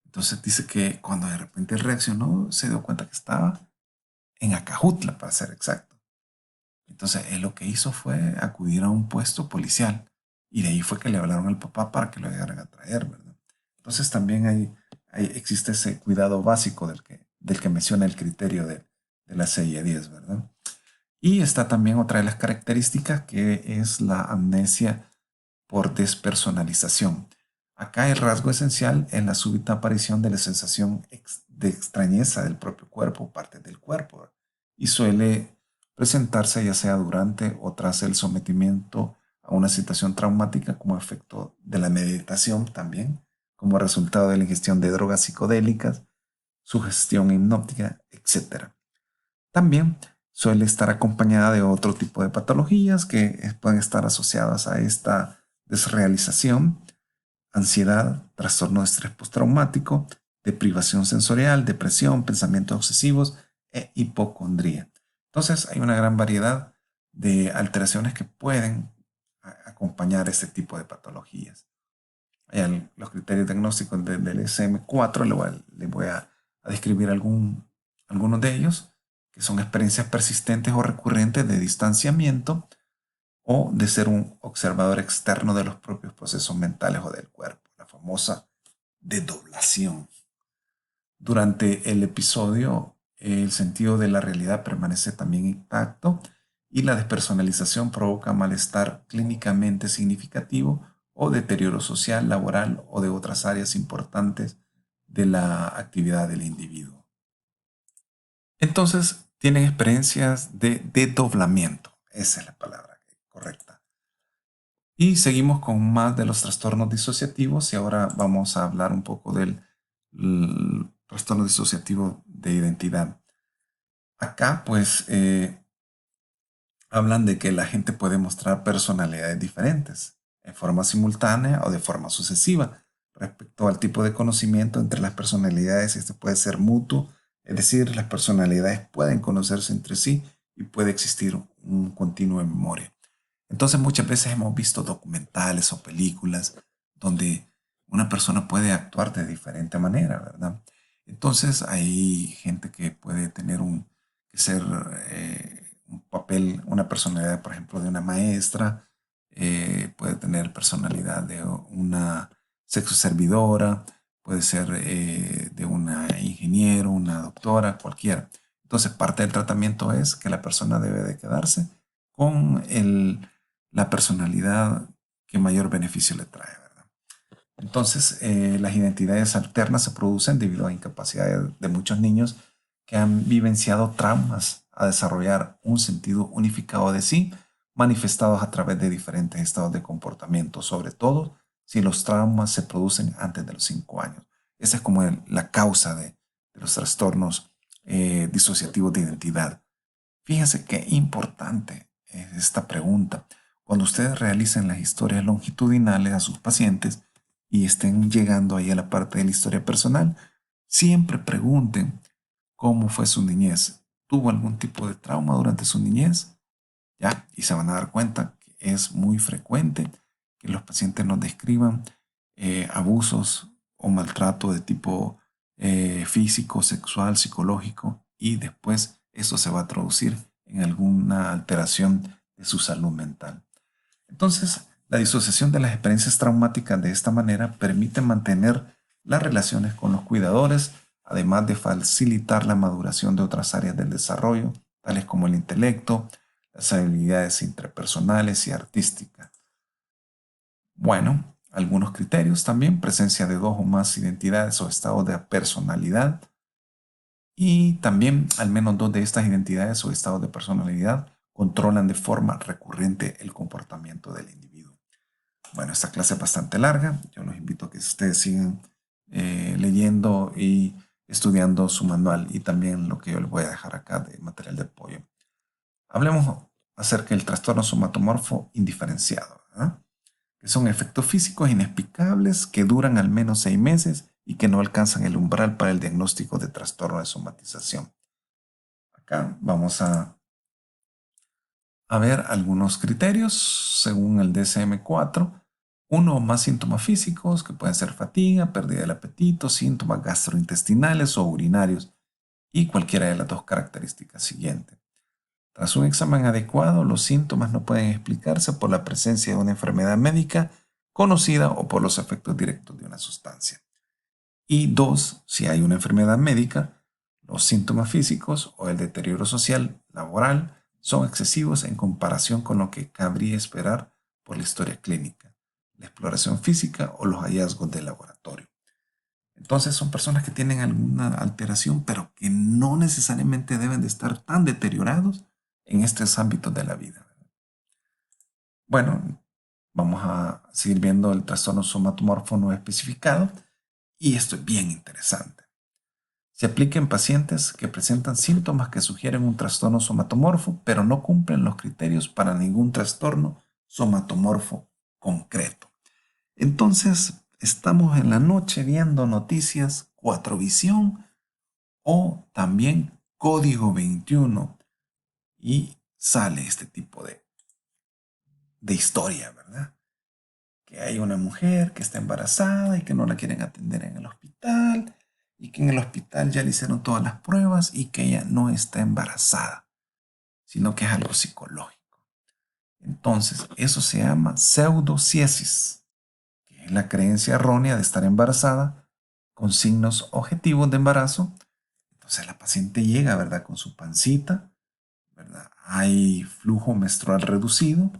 Entonces dice que cuando de repente él reaccionó, se dio cuenta que estaba en Acajutla, para ser exacto. Entonces él lo que hizo fue acudir a un puesto policial y de ahí fue que le hablaron al papá para que lo llegaran a traer, ¿verdad? Entonces también existe ese cuidado básico del que menciona el criterio de la CIE-10, ¿verdad? Y está también otra de las características que es la amnesia por despersonalización. Acá el rasgo esencial es la súbita aparición de la sensación de extrañeza del propio cuerpo, parte del cuerpo, y suele presentarse ya sea durante o tras el sometimiento a una situación traumática como efecto de la meditación también, como resultado de la ingestión de drogas psicodélicas, sugestión hipnótica, etc. También suele estar acompañada de otro tipo de patologías que pueden estar asociadas a esta desrealización, ansiedad, trastorno de estrés postraumático, deprivación sensorial, depresión, pensamientos obsesivos e hipocondría. Entonces hay una gran variedad de alteraciones que pueden acompañar este tipo de patologías. Los criterios diagnósticos del SM4 le voy a describir algunos de ellos, que son experiencias persistentes o recurrentes de distanciamiento o de ser un observador externo de los propios procesos mentales o del cuerpo, la famosa desdoblación. Durante el episodio, el sentido de la realidad permanece también intacto y la despersonalización provoca malestar clínicamente significativo o deterioro social, laboral o de otras áreas importantes de la actividad del individuo. Entonces, tienen experiencias de desdoblamiento. Esa es la palabra correcta. Y seguimos con más de los trastornos disociativos y ahora vamos a hablar un poco del trastorno disociativo de identidad. Acá pues hablan de que la gente puede mostrar personalidades diferentes en forma simultánea o de forma sucesiva. Respecto al tipo de conocimiento entre las personalidades, este puede ser mutuo, es decir, las personalidades pueden conocerse entre sí y puede existir un continuo en memoria. Entonces muchas veces hemos visto documentales o películas donde una persona puede actuar de diferente manera, ¿verdad? Entonces hay gente que puede tener que ser un papel, una personalidad, por ejemplo, de una maestra, puede tener personalidad de una sexo servidora, puede ser de una ingeniero, una doctora, cualquiera. Entonces parte del tratamiento es que la persona debe de quedarse con la personalidad que mayor beneficio le trae, ¿verdad? Entonces, las identidades alternas se producen debido a incapacidades de muchos niños que han vivenciado traumas a desarrollar un sentido unificado de sí, manifestados a través de diferentes estados de comportamiento, sobre todo si los traumas se producen antes de los 5 años. Esa es como la causa de los trastornos disociativos de identidad. Fíjense qué importante es esta pregunta. Cuando ustedes realicen las historias longitudinales a sus pacientes y estén llegando ahí a la parte de la historia personal, siempre pregunten cómo fue su niñez. ¿Tuvo algún tipo de trauma durante su niñez? ¿Ya? Y se van a dar cuenta que es muy frecuente que los pacientes nos describan abusos o maltrato de tipo físico, sexual, psicológico y después eso se va a traducir en alguna alteración de su salud mental. Entonces, la disociación de las experiencias traumáticas de esta manera permite mantener las relaciones con los cuidadores, además de facilitar la maduración de otras áreas del desarrollo, tales como el intelecto, las habilidades interpersonales y artísticas. Bueno, algunos criterios también: presencia de dos o más identidades o estados de personalidad, y también al menos dos de estas identidades o estados de personalidad controlan de forma recurrente el comportamiento del individuo. Bueno, esta clase es bastante larga. Yo los invito a que ustedes sigan leyendo y estudiando su manual y también lo que yo les voy a dejar acá de material de apoyo. Hablemos acerca del trastorno somatomorfo indiferenciado, ¿verdad? Que son efectos físicos inexplicables que duran al menos 6 meses y que no alcanzan el umbral para el diagnóstico de trastorno de somatización. Acá vamos a ver algunos criterios según el DSM-4. Uno o más síntomas físicos que pueden ser fatiga, pérdida del apetito, síntomas gastrointestinales o urinarios y cualquiera de las dos características siguientes. Tras un examen adecuado, los síntomas no pueden explicarse por la presencia de una enfermedad médica conocida o por los efectos directos de una sustancia. Y dos, si hay una enfermedad médica, los síntomas físicos o el deterioro social, laboral, son excesivos en comparación con lo que cabría esperar por la historia clínica, la exploración física o los hallazgos de laboratorio. Entonces son personas que tienen alguna alteración, pero que no necesariamente deben de estar tan deteriorados en estos ámbitos de la vida. Bueno, vamos a seguir viendo el trastorno somatomorfo no especificado, y esto es bien interesante. Se aplica en pacientes que presentan síntomas que sugieren un trastorno somatomorfo, pero no cumplen los criterios para ningún trastorno somatomorfo concreto. Entonces, estamos en la noche viendo noticias 4 Visión o también Código 21 y sale este tipo de historia, ¿verdad? Que hay una mujer que está embarazada y que no la quieren atender en el hospital y que en el hospital ya le hicieron todas las pruebas y que ella no está embarazada, sino que es algo psicológico. Entonces, eso se llama pseudociesis, que es la creencia errónea de estar embarazada con signos objetivos de embarazo. Entonces la paciente llega, ¿verdad? Con su pancita, ¿verdad? Hay flujo menstrual reducido.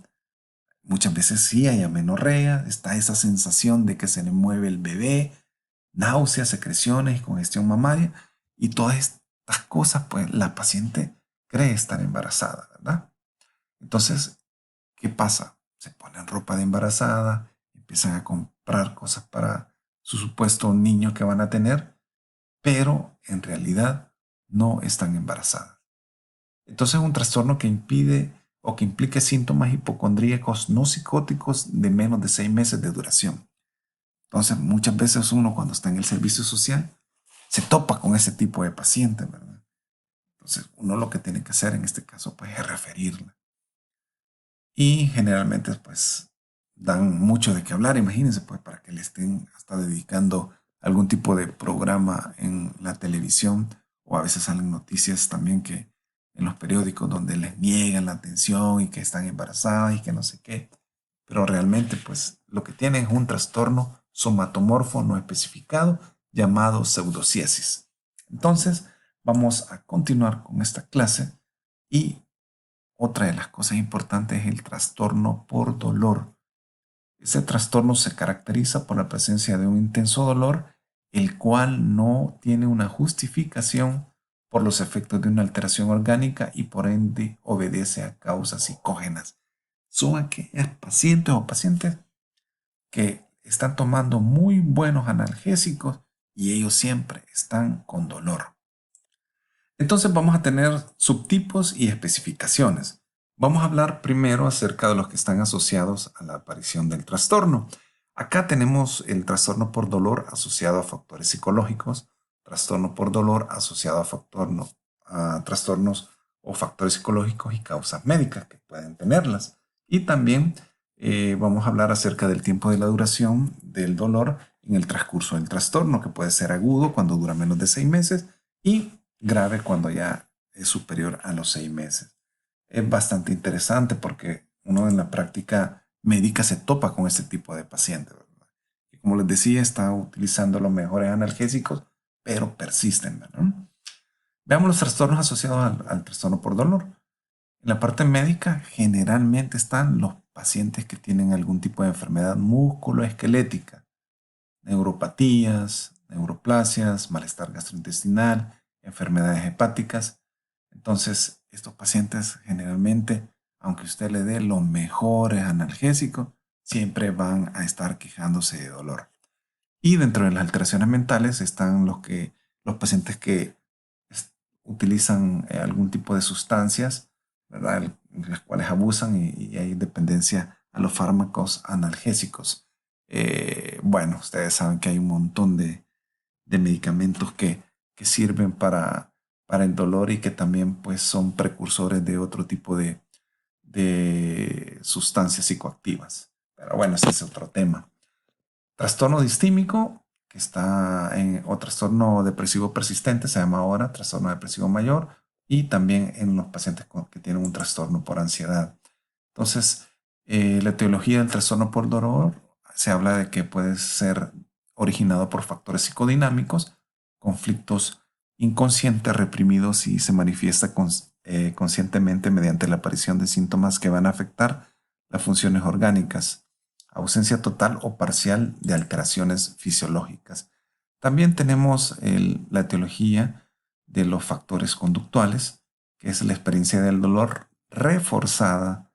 Muchas veces sí hay amenorrea, está esa sensación de que se le mueve el bebé, náuseas, secreciones y congestión mamaria. Y todas estas cosas, pues la paciente cree estar embarazada, ¿verdad? Entonces, ¿qué pasa? Se ponen ropa de embarazada, empiezan a comprar cosas para su supuesto niño que van a tener, pero en realidad no están embarazadas. Entonces es un trastorno que impide o que implique síntomas hipocondríacos no psicóticos de menos de 6 meses de duración. Entonces muchas veces uno cuando está en el servicio social se topa con ese tipo de pacientes, ¿verdad? Entonces uno lo que tiene que hacer en este caso pues es referirla. Y generalmente pues dan mucho de qué hablar, imagínense, pues para que le estén hasta dedicando algún tipo de programa en la televisión, o a veces salen noticias también que en los periódicos donde les niegan la atención y que están embarazadas y que no sé qué, pero realmente pues lo que tienen es un trastorno somatomorfo no especificado llamado pseudociesis. Entonces vamos a continuar con esta clase, y otra de las cosas importantes es el trastorno por dolor. Ese trastorno se caracteriza por la presencia de un intenso dolor, el cual no tiene una justificación por los efectos de una alteración orgánica y por ende obedece a causas psicógenas. Son aquellos pacientes o pacientes que están tomando muy buenos analgésicos y ellos siempre están con dolor. Entonces vamos a tener subtipos y especificaciones. Vamos a hablar primero acerca de los que están asociados a la aparición del trastorno. Acá tenemos el trastorno por dolor asociado a factores psicológicos, trastorno por dolor asociado a trastornos o factores psicológicos y causas médicas que pueden tenerlas. Y también vamos a hablar acerca del tiempo de la duración del dolor en el transcurso del trastorno, que puede ser agudo cuando dura menos de 6 meses y grave cuando ya es superior a los 6 meses. es bastante interesante porque uno en la práctica médica se topa con este tipo de pacientes, ¿verdad? Y como les decía, está utilizando los mejores analgésicos, pero persisten, ¿verdad? Veamos los trastornos asociados al trastorno por dolor. En la parte médica, generalmente están los pacientes que tienen algún tipo de enfermedad musculoesquelética, neuropatías, neuroplasias, malestar gastrointestinal, enfermedades hepáticas. Entonces, estos pacientes generalmente, aunque usted le dé los mejores analgésicos, siempre van a estar quejándose de dolor. Y dentro de las alteraciones mentales están los pacientes que utilizan algún tipo de sustancias, ¿verdad? Las cuales abusan y hay dependencia a los fármacos analgésicos. Bueno, ustedes saben que hay un montón de medicamentos que sirven para el dolor y que también pues, son precursores de otro tipo de sustancias psicoactivas. Pero bueno, ese es otro tema. Trastorno distímico, que o trastorno depresivo persistente, se llama ahora trastorno depresivo mayor, y también en los pacientes que tienen un trastorno por ansiedad. Entonces, la etiología del trastorno por dolor se habla de que puede ser originado por factores psicodinámicos, conflictos inconscientes reprimidos y se manifiesta conscientemente mediante la aparición de síntomas que van a afectar las funciones orgánicas, ausencia total o parcial de alteraciones fisiológicas. También tenemos la etiología de los factores conductuales, que es la experiencia del dolor reforzada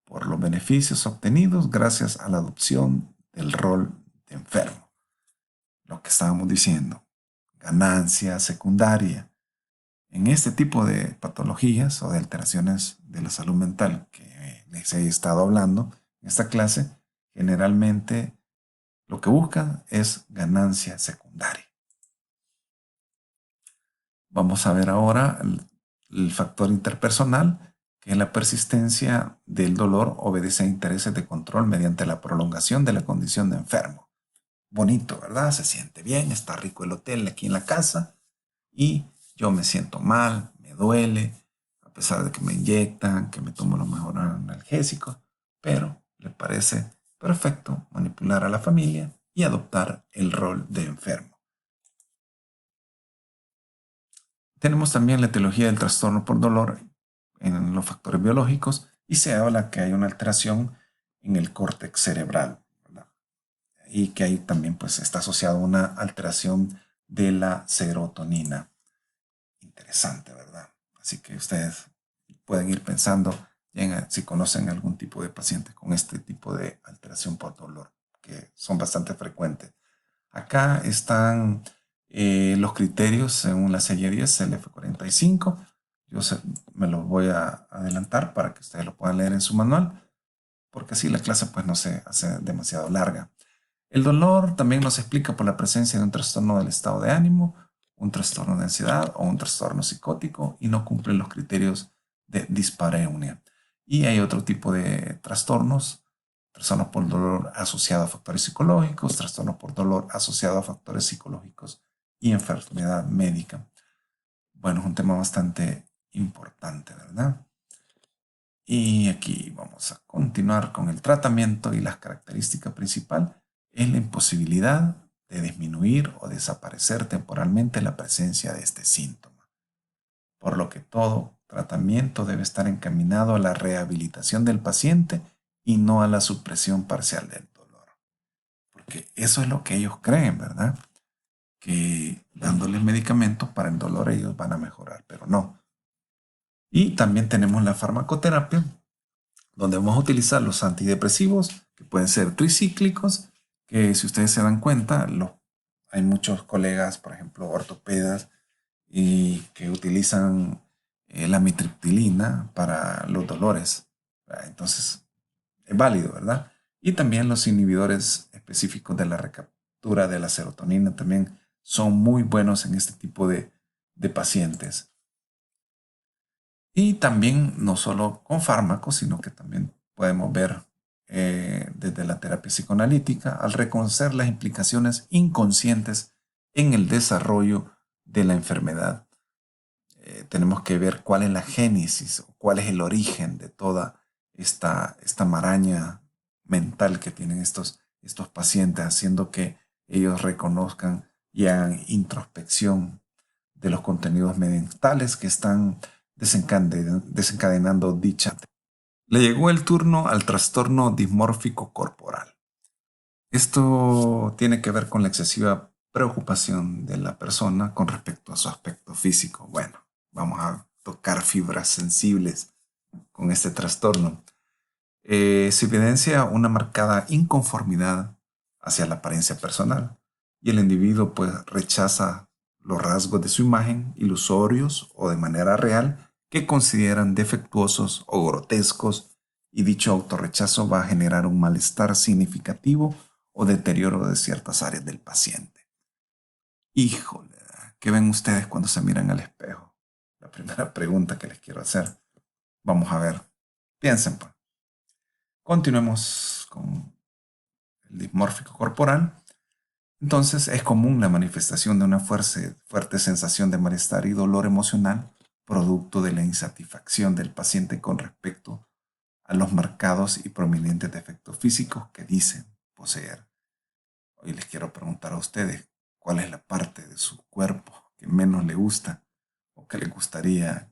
por los beneficios obtenidos gracias a la adopción del rol de enfermo. Lo que estábamos diciendo, ganancia secundaria. En este tipo de patologías o de alteraciones de la salud mental que les he estado hablando en esta clase, generalmente lo que buscan es ganancia secundaria. Vamos a ver ahora el factor interpersonal, que es la persistencia del dolor obedece a intereses de control mediante la prolongación de la condición de enfermo. Bonito, ¿verdad? Se siente bien, está rico el hotel aquí en la casa y yo me siento mal, me duele, a pesar de que me inyectan, que me tomo los mejores analgésicos, pero le parece perfecto manipular a la familia y adoptar el rol de enfermo. Tenemos también la etiología del trastorno por dolor en los factores biológicos y se habla que hay una alteración en el córtex cerebral, ¿verdad? Y que ahí también pues, está asociado a una alteración de la serotonina. Interesante, ¿verdad? Así que ustedes pueden ir pensando si conocen algún tipo de paciente con este tipo de alteración por dolor, que son bastante frecuentes. Acá están los criterios según la serie 10, CLF45. Yo me los voy a adelantar para que ustedes lo puedan leer en su manual, porque así la clase pues no se hace demasiado larga. El dolor también nos explica por la presencia de un trastorno del estado de ánimo, un trastorno de ansiedad o un trastorno psicótico y no cumple los criterios de dispareunia. Y hay otro tipo de trastornos por dolor asociado a factores psicológicos, trastorno por dolor asociado a factores psicológicos y enfermedad médica. Bueno, es un tema bastante importante, ¿verdad? Y aquí vamos a continuar con el tratamiento y la característica principal es la imposibilidad de disminuir o desaparecer temporalmente la presencia de este síntoma. Por lo que todo tratamiento debe estar encaminado a la rehabilitación del paciente y no a la supresión parcial del dolor. Porque eso es lo que ellos creen, ¿verdad? Que dándoles medicamentos para el dolor ellos van a mejorar, pero no. Y también tenemos la farmacoterapia, donde vamos a utilizar los antidepresivos, que pueden ser tricíclicos, que si ustedes se dan cuenta, hay muchos colegas, por ejemplo, ortopedas, y que utilizan la mitriptilina para los dolores. Entonces, es válido, ¿verdad? Y también los inhibidores específicos de la recaptura de la serotonina también son muy buenos en este tipo de pacientes. Y también no solo con fármacos, sino que también podemos ver desde la terapia psicoanalítica al reconocer las implicaciones inconscientes en el desarrollo de la enfermedad. tenemos que ver cuál es la génesis, cuál es el origen de toda esta maraña mental que tienen estos pacientes, haciendo que ellos reconozcan y hagan introspección de los contenidos mentales que están desencadenando dicha. Le llegó el turno al trastorno dismórfico corporal. Esto tiene que ver con la excesiva preocupación de la persona con respecto a su aspecto físico. Bueno, vamos a tocar fibras sensibles con este trastorno. Se evidencia una marcada inconformidad hacia la apariencia personal y el individuo pues rechaza los rasgos de su imagen ilusorios o de manera real que consideran defectuosos o grotescos, y dicho autorrechazo va a generar un malestar significativo o deterioro de ciertas áreas del paciente. Híjole, ¿qué ven ustedes cuando se miran al espejo? La primera pregunta que les quiero hacer. Vamos a ver. Piensen, pues. Continuemos con el dismórfico corporal. Entonces, es común la manifestación de una fuerte sensación de malestar y dolor emocional, producto de la insatisfacción del paciente con respecto a los marcados y prominentes defectos físicos que dicen poseer. Hoy les quiero preguntar a ustedes, ¿cuál es la parte de su cuerpo que menos le gusta o que le gustaría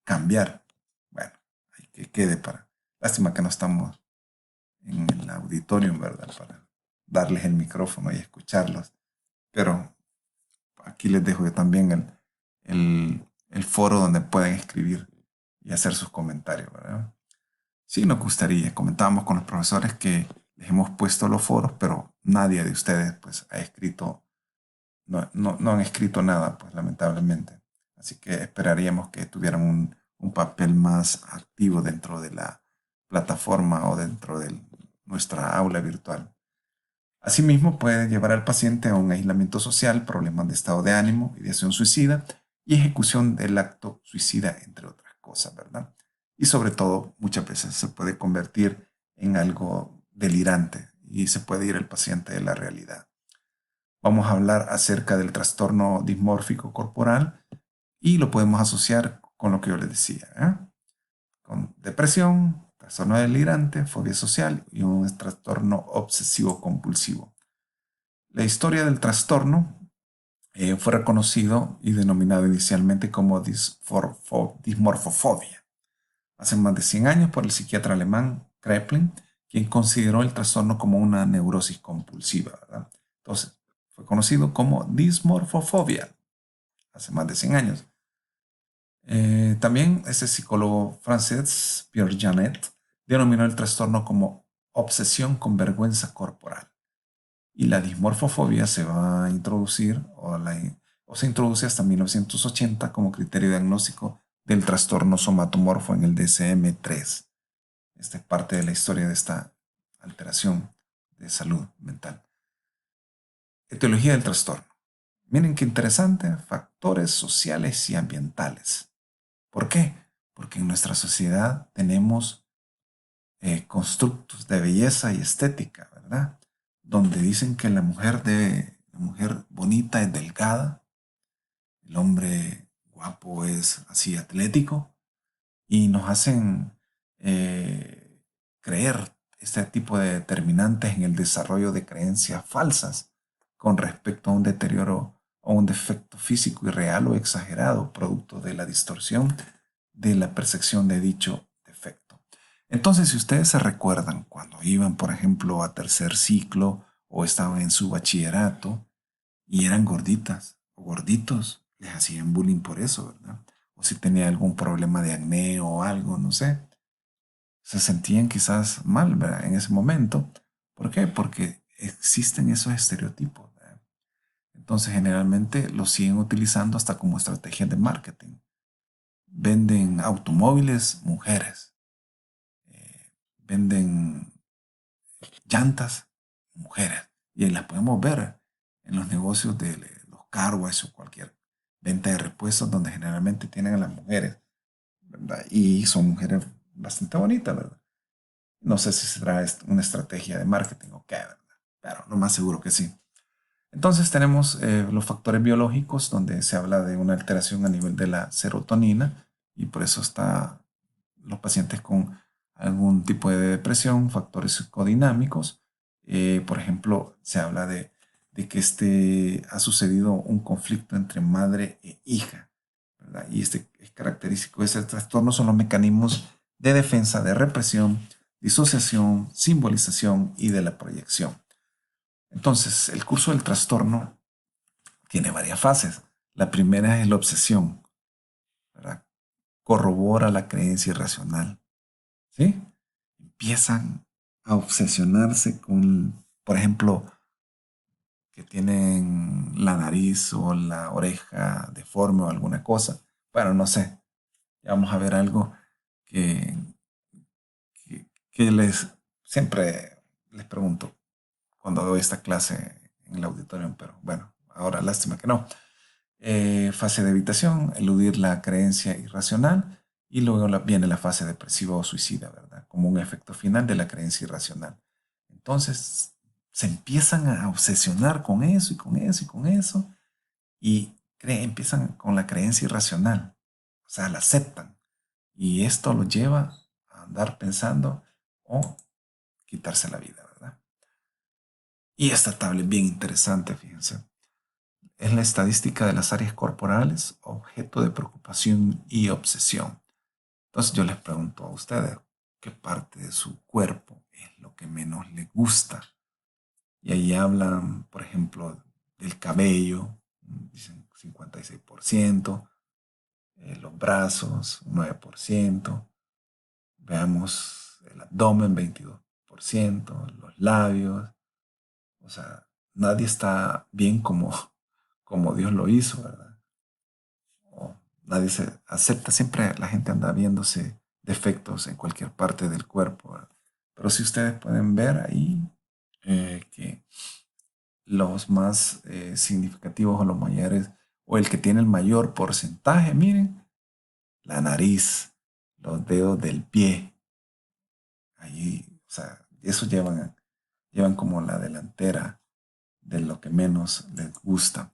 cambiar? Bueno, hay que quede para... Lástima que no estamos en el auditorio, ¿verdad? Para darles el micrófono y escucharlos. Pero aquí les dejo yo también el foro donde pueden escribir y hacer sus comentarios, ¿verdad? Sí, nos gustaría. Comentábamos con los profesores que les hemos puesto los foros, pero nadie de ustedes pues ha escrito, no han escrito nada, pues lamentablemente. Así que esperaríamos que tuvieran un papel más activo dentro de la plataforma o dentro de nuestra aula virtual. Asimismo, puede llevar al paciente a un aislamiento social, problemas de estado de ánimo, ideación suicida y ejecución del acto suicida, entre otras cosas, ¿verdad? Y sobre todo, muchas veces se puede convertir en algo delirante y se puede ir el paciente de la realidad. Vamos a hablar acerca del trastorno dismórfico corporal y lo podemos asociar con lo que yo les decía, ¿eh? Con depresión, trastorno delirante, fobia social y un trastorno obsesivo compulsivo. La historia del trastorno fue reconocido y denominado inicialmente como dismorfofobia hace más de 100 años por el psiquiatra alemán Kraepelin, quien consideró el trastorno como una neurosis compulsiva, ¿verdad? Entonces, fue conocido como dismorfofobia hace más de 100 años. También ese psicólogo francés, Pierre Janet, denominó el trastorno como obsesión con vergüenza corporal. Y la dismorfofobia se va a introducir o se introduce hasta 1980 como criterio diagnóstico del trastorno somatomorfo en el DSM-3. Esta es parte de la historia de esta alteración de salud mental. Etiología del trastorno. Miren qué interesante, factores sociales y ambientales. ¿Por qué? Porque en nuestra sociedad tenemos constructos de belleza y estética, ¿verdad? Donde dicen que la mujer bonita es delgada, el hombre guapo es así atlético, y nos hacen creer este tipo de determinantes en el desarrollo de creencias falsas con respecto a un deterioro o un defecto físico irreal o exagerado, producto de la distorsión de la percepción de dicho defecto. Entonces, si ustedes se recuerdan cuando iban, por ejemplo, a tercer ciclo o estaban en su bachillerato y eran gorditas o gorditos, les hacían bullying por eso, ¿verdad? O si tenía algún problema de acné o algo, no sé, se sentían quizás mal, ¿verdad? En ese momento. ¿Por qué? Porque existen esos estereotipos, ¿verdad? Entonces, generalmente los siguen utilizando hasta como estrategia de marketing. Venden automóviles, mujeres. Venden llantas, mujeres. Y ahí las podemos ver en los negocios de los car wash o cualquier venta de repuestos donde generalmente tienen a las mujeres, ¿verdad? Y son mujeres bastante bonitas, ¿verdad? No sé si será una estrategia de marketing o qué, ¿verdad? Pero lo más seguro que sí. Entonces tenemos los factores biológicos donde se habla de una alteración a nivel de la serotonina y por eso está los pacientes con algún tipo de depresión, factores psicodinámicos. Por ejemplo, se habla de que ha sucedido un conflicto entre madre e hija, ¿verdad? Y este es característico de ese trastorno son los mecanismos de defensa, de represión, disociación, simbolización y de la proyección. Entonces, el curso del trastorno tiene varias fases. La primera es la obsesión, ¿verdad? Corrobora la creencia irracional, ¿sí? Empiezan a obsesionarse con, por ejemplo, que tienen la nariz o la oreja deforme o alguna cosa. Bueno, no sé. Ya vamos a ver algo que, que siempre les pregunto cuando doy esta clase en el auditorio, pero bueno, ahora lástima que no. Fase de evitación, eludir la creencia irracional y luego viene la fase depresiva o suicida, ¿verdad? Como un efecto final de la creencia irracional. Entonces se empiezan a obsesionar con eso y con eso y con eso y empiezan con la creencia irracional, o sea, la aceptan y esto los lleva a andar pensando o quitarse la vida, ¿verdad? Y esta tabla es bien interesante, fíjense. Es la estadística de las áreas corporales, objeto de preocupación y obsesión. Entonces yo les pregunto a ustedes, ¿qué parte de su cuerpo es lo que menos les gusta? Y ahí hablan, por ejemplo, del cabello, dicen 56%, los brazos, 9%, veamos el abdomen, 22%, los labios, o sea, nadie está bien como Dios lo hizo, ¿verdad? O nadie se acepta, siempre la gente anda viéndose defectos en cualquier parte del cuerpo, ¿verdad? Pero si ustedes pueden ver ahí que los más significativos o los mayores, o el que tiene el mayor porcentaje, miren, la nariz, los dedos del pie, ahí, o sea, eso llevan como la delantera de lo que menos les gusta.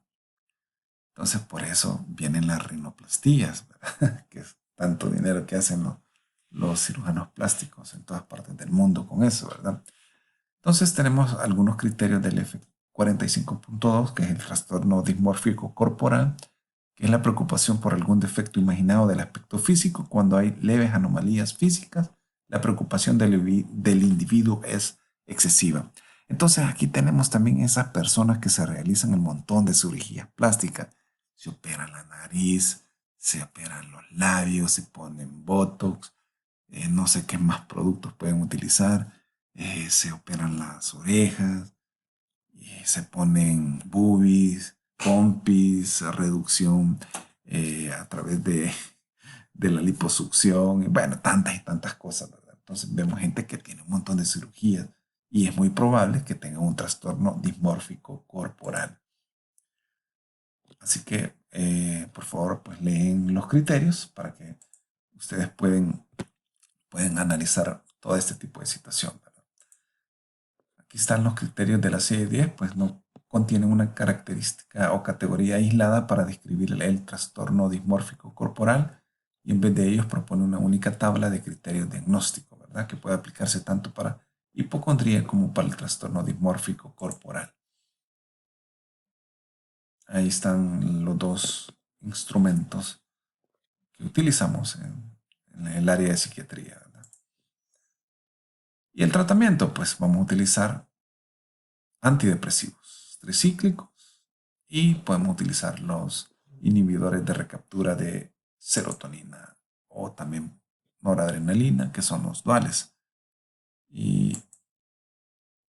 Entonces, por eso vienen las rinoplastías, ¿verdad? Que es tanto dinero que hacen los cirujanos plásticos en todas partes del mundo con eso, ¿verdad? Entonces, tenemos algunos criterios del F45.2, que es el trastorno dismórfico corporal, que es la preocupación por algún defecto imaginado del aspecto físico. Cuando hay leves anomalías físicas, la preocupación del individuo es excesiva. Entonces, aquí tenemos también esas personas que se realizan un montón de cirugías plásticas. Se operan la nariz, se operan los labios, se ponen botox, no sé qué más productos pueden utilizar, se operan las orejas, se ponen boobies, pompis, reducción a través de la liposucción, y bueno, tantas y tantas cosas, ¿verdad? Entonces vemos gente que tiene un montón de cirugías y es muy probable que tenga un trastorno dismórfico corporal. Así que, por favor, pues leen los criterios para que ustedes pueden analizar todo este tipo de situación, ¿verdad? Aquí están los criterios de la CIE-10, pues no contienen una característica o categoría aislada para describir el trastorno dismórfico corporal y en vez de ellos propone una única tabla de criterios diagnósticos, ¿verdad? Que puede aplicarse tanto para hipocondría como para el trastorno dismórfico corporal. Ahí están los dos instrumentos que utilizamos en el área de psiquiatría, ¿verdad? Y el tratamiento, pues vamos a utilizar antidepresivos tricíclicos y podemos utilizar los inhibidores de recaptura de serotonina o también noradrenalina, que son los duales. Y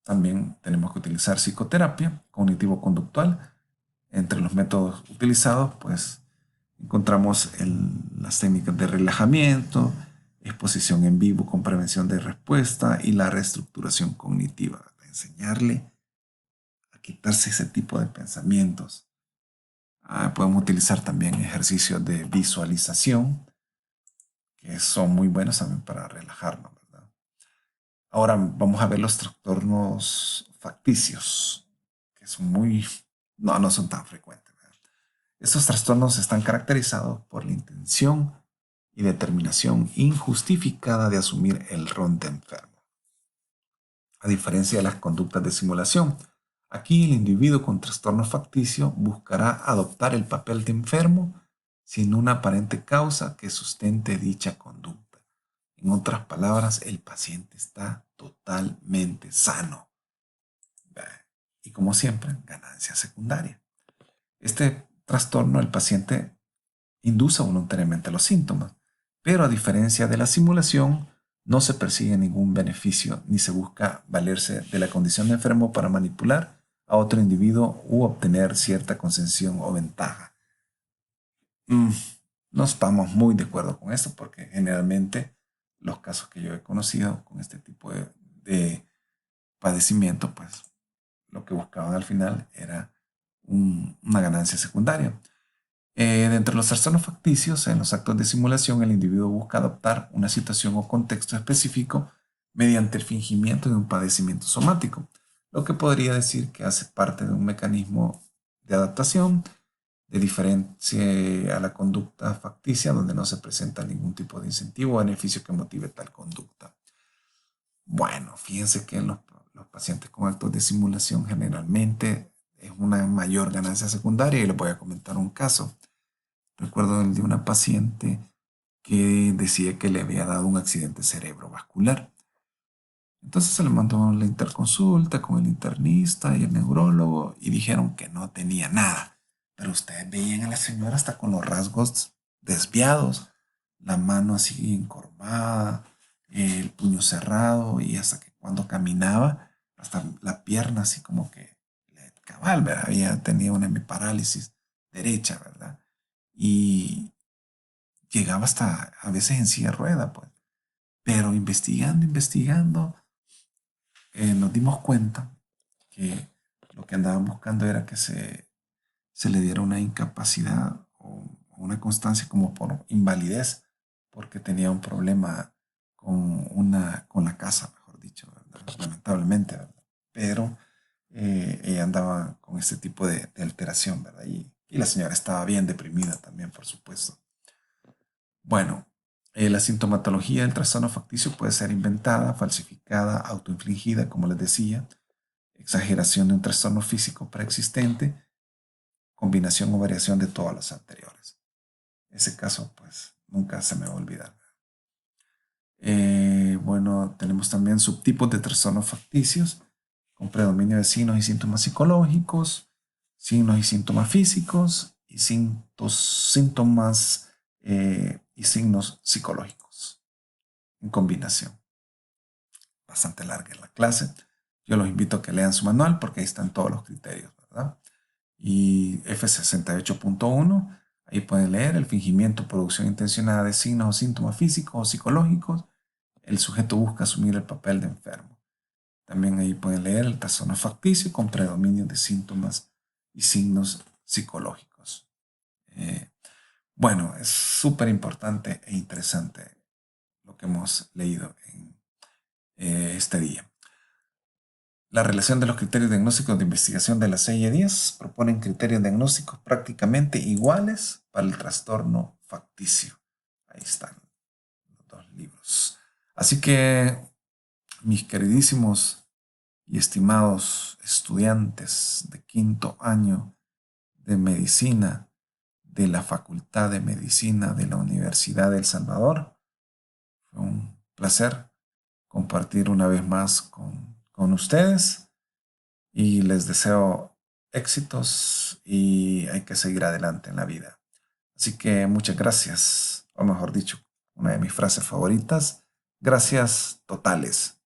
también tenemos que utilizar psicoterapia cognitivo-conductual. Entre los métodos utilizados, pues encontramos las técnicas de relajamiento, exposición en vivo con prevención de respuesta y la reestructuración cognitiva. Enseñarle a quitarse ese tipo de pensamientos. Podemos utilizar también ejercicios de visualización, que son muy buenos también para relajarnos, ¿verdad? Ahora vamos a ver los trastornos facticios, que son muy no son tan frecuentes, ¿verdad? Estos trastornos están caracterizados por la intención y determinación injustificada de asumir el rol de enfermo. A diferencia de las conductas de simulación, aquí el individuo con trastorno facticio buscará adoptar el papel de enfermo sin una aparente causa que sustente dicha conducta. En otras palabras, el paciente está totalmente sano. Y como siempre, ganancia secundaria. Este trastorno, el paciente induce voluntariamente los síntomas, pero a diferencia de la simulación, no se persigue ningún beneficio ni se busca valerse de la condición de enfermo para manipular a otro individuo u obtener cierta concesión o ventaja. No estamos muy de acuerdo con esto porque generalmente los casos que yo he conocido con este tipo de padecimiento, pues lo que buscaban al final era una ganancia secundaria. Dentro de los trastornos facticios, en los actos de simulación, el individuo busca adoptar una situación o contexto específico mediante el fingimiento de un padecimiento somático, lo que podría decir que hace parte de un mecanismo de adaptación de diferencia a la conducta facticia, donde no se presenta ningún tipo de incentivo o beneficio que motive tal conducta. Bueno, fíjense que en los pacientes con actos de simulación generalmente es una mayor ganancia secundaria y les voy a comentar un caso. Recuerdo el de una paciente que decía que le había dado un accidente cerebrovascular. Entonces se le mandó la interconsulta con el internista y el neurólogo y dijeron que no tenía nada. Pero ustedes veían a la señora hasta con los rasgos desviados, la mano así encorvada, el puño cerrado y hasta que cuando caminaba, hasta la pierna así como que cabal, ¿verdad? Había tenido una hemiparálisis derecha, ¿verdad? Y llegaba hasta a veces en silla de rueda, pues. Pero investigando, nos dimos cuenta que lo que andaban buscando era que se le diera una incapacidad o una constancia como por invalidez, porque tenía un problema con la casa, mejor dicho, ¿verdad? Lamentablemente, ¿verdad? Pero ella andaba con este tipo de alteración, ¿verdad? Y la señora estaba bien deprimida también, por supuesto. Bueno, la sintomatología del trastorno facticio puede ser inventada, falsificada, autoinfligida, como les decía, exageración de un trastorno físico preexistente, combinación o variación de todas las anteriores. Ese caso, pues, nunca se me va a olvidar. Bueno, tenemos también subtipos de trastornos facticios, con predominio de signos y síntomas psicológicos, signos y síntomas físicos y síntomas y signos psicológicos en combinación. Bastante larga la clase. Yo los invito a que lean su manual porque ahí están todos los criterios, ¿verdad? Y F68.1, ahí pueden leer el fingimiento, producción intencionada de signos o síntomas físicos o psicológicos. El sujeto busca asumir el papel de enfermo. También ahí pueden leer el trastorno facticio con predominio de síntomas y signos psicológicos. Bueno, es súper importante e interesante lo que hemos leído en este día. La relación de los criterios diagnósticos de investigación de la CIE-10 proponen criterios diagnósticos prácticamente iguales para el trastorno facticio. Ahí están los dos libros. Así que, mis queridísimos y estimados estudiantes de quinto año de medicina de la Facultad de Medicina de la Universidad de El Salvador, fue un placer compartir una vez más con ustedes y les deseo éxitos y hay que seguir adelante en la vida. Así que muchas gracias, o mejor dicho, una de mis frases favoritas, gracias totales.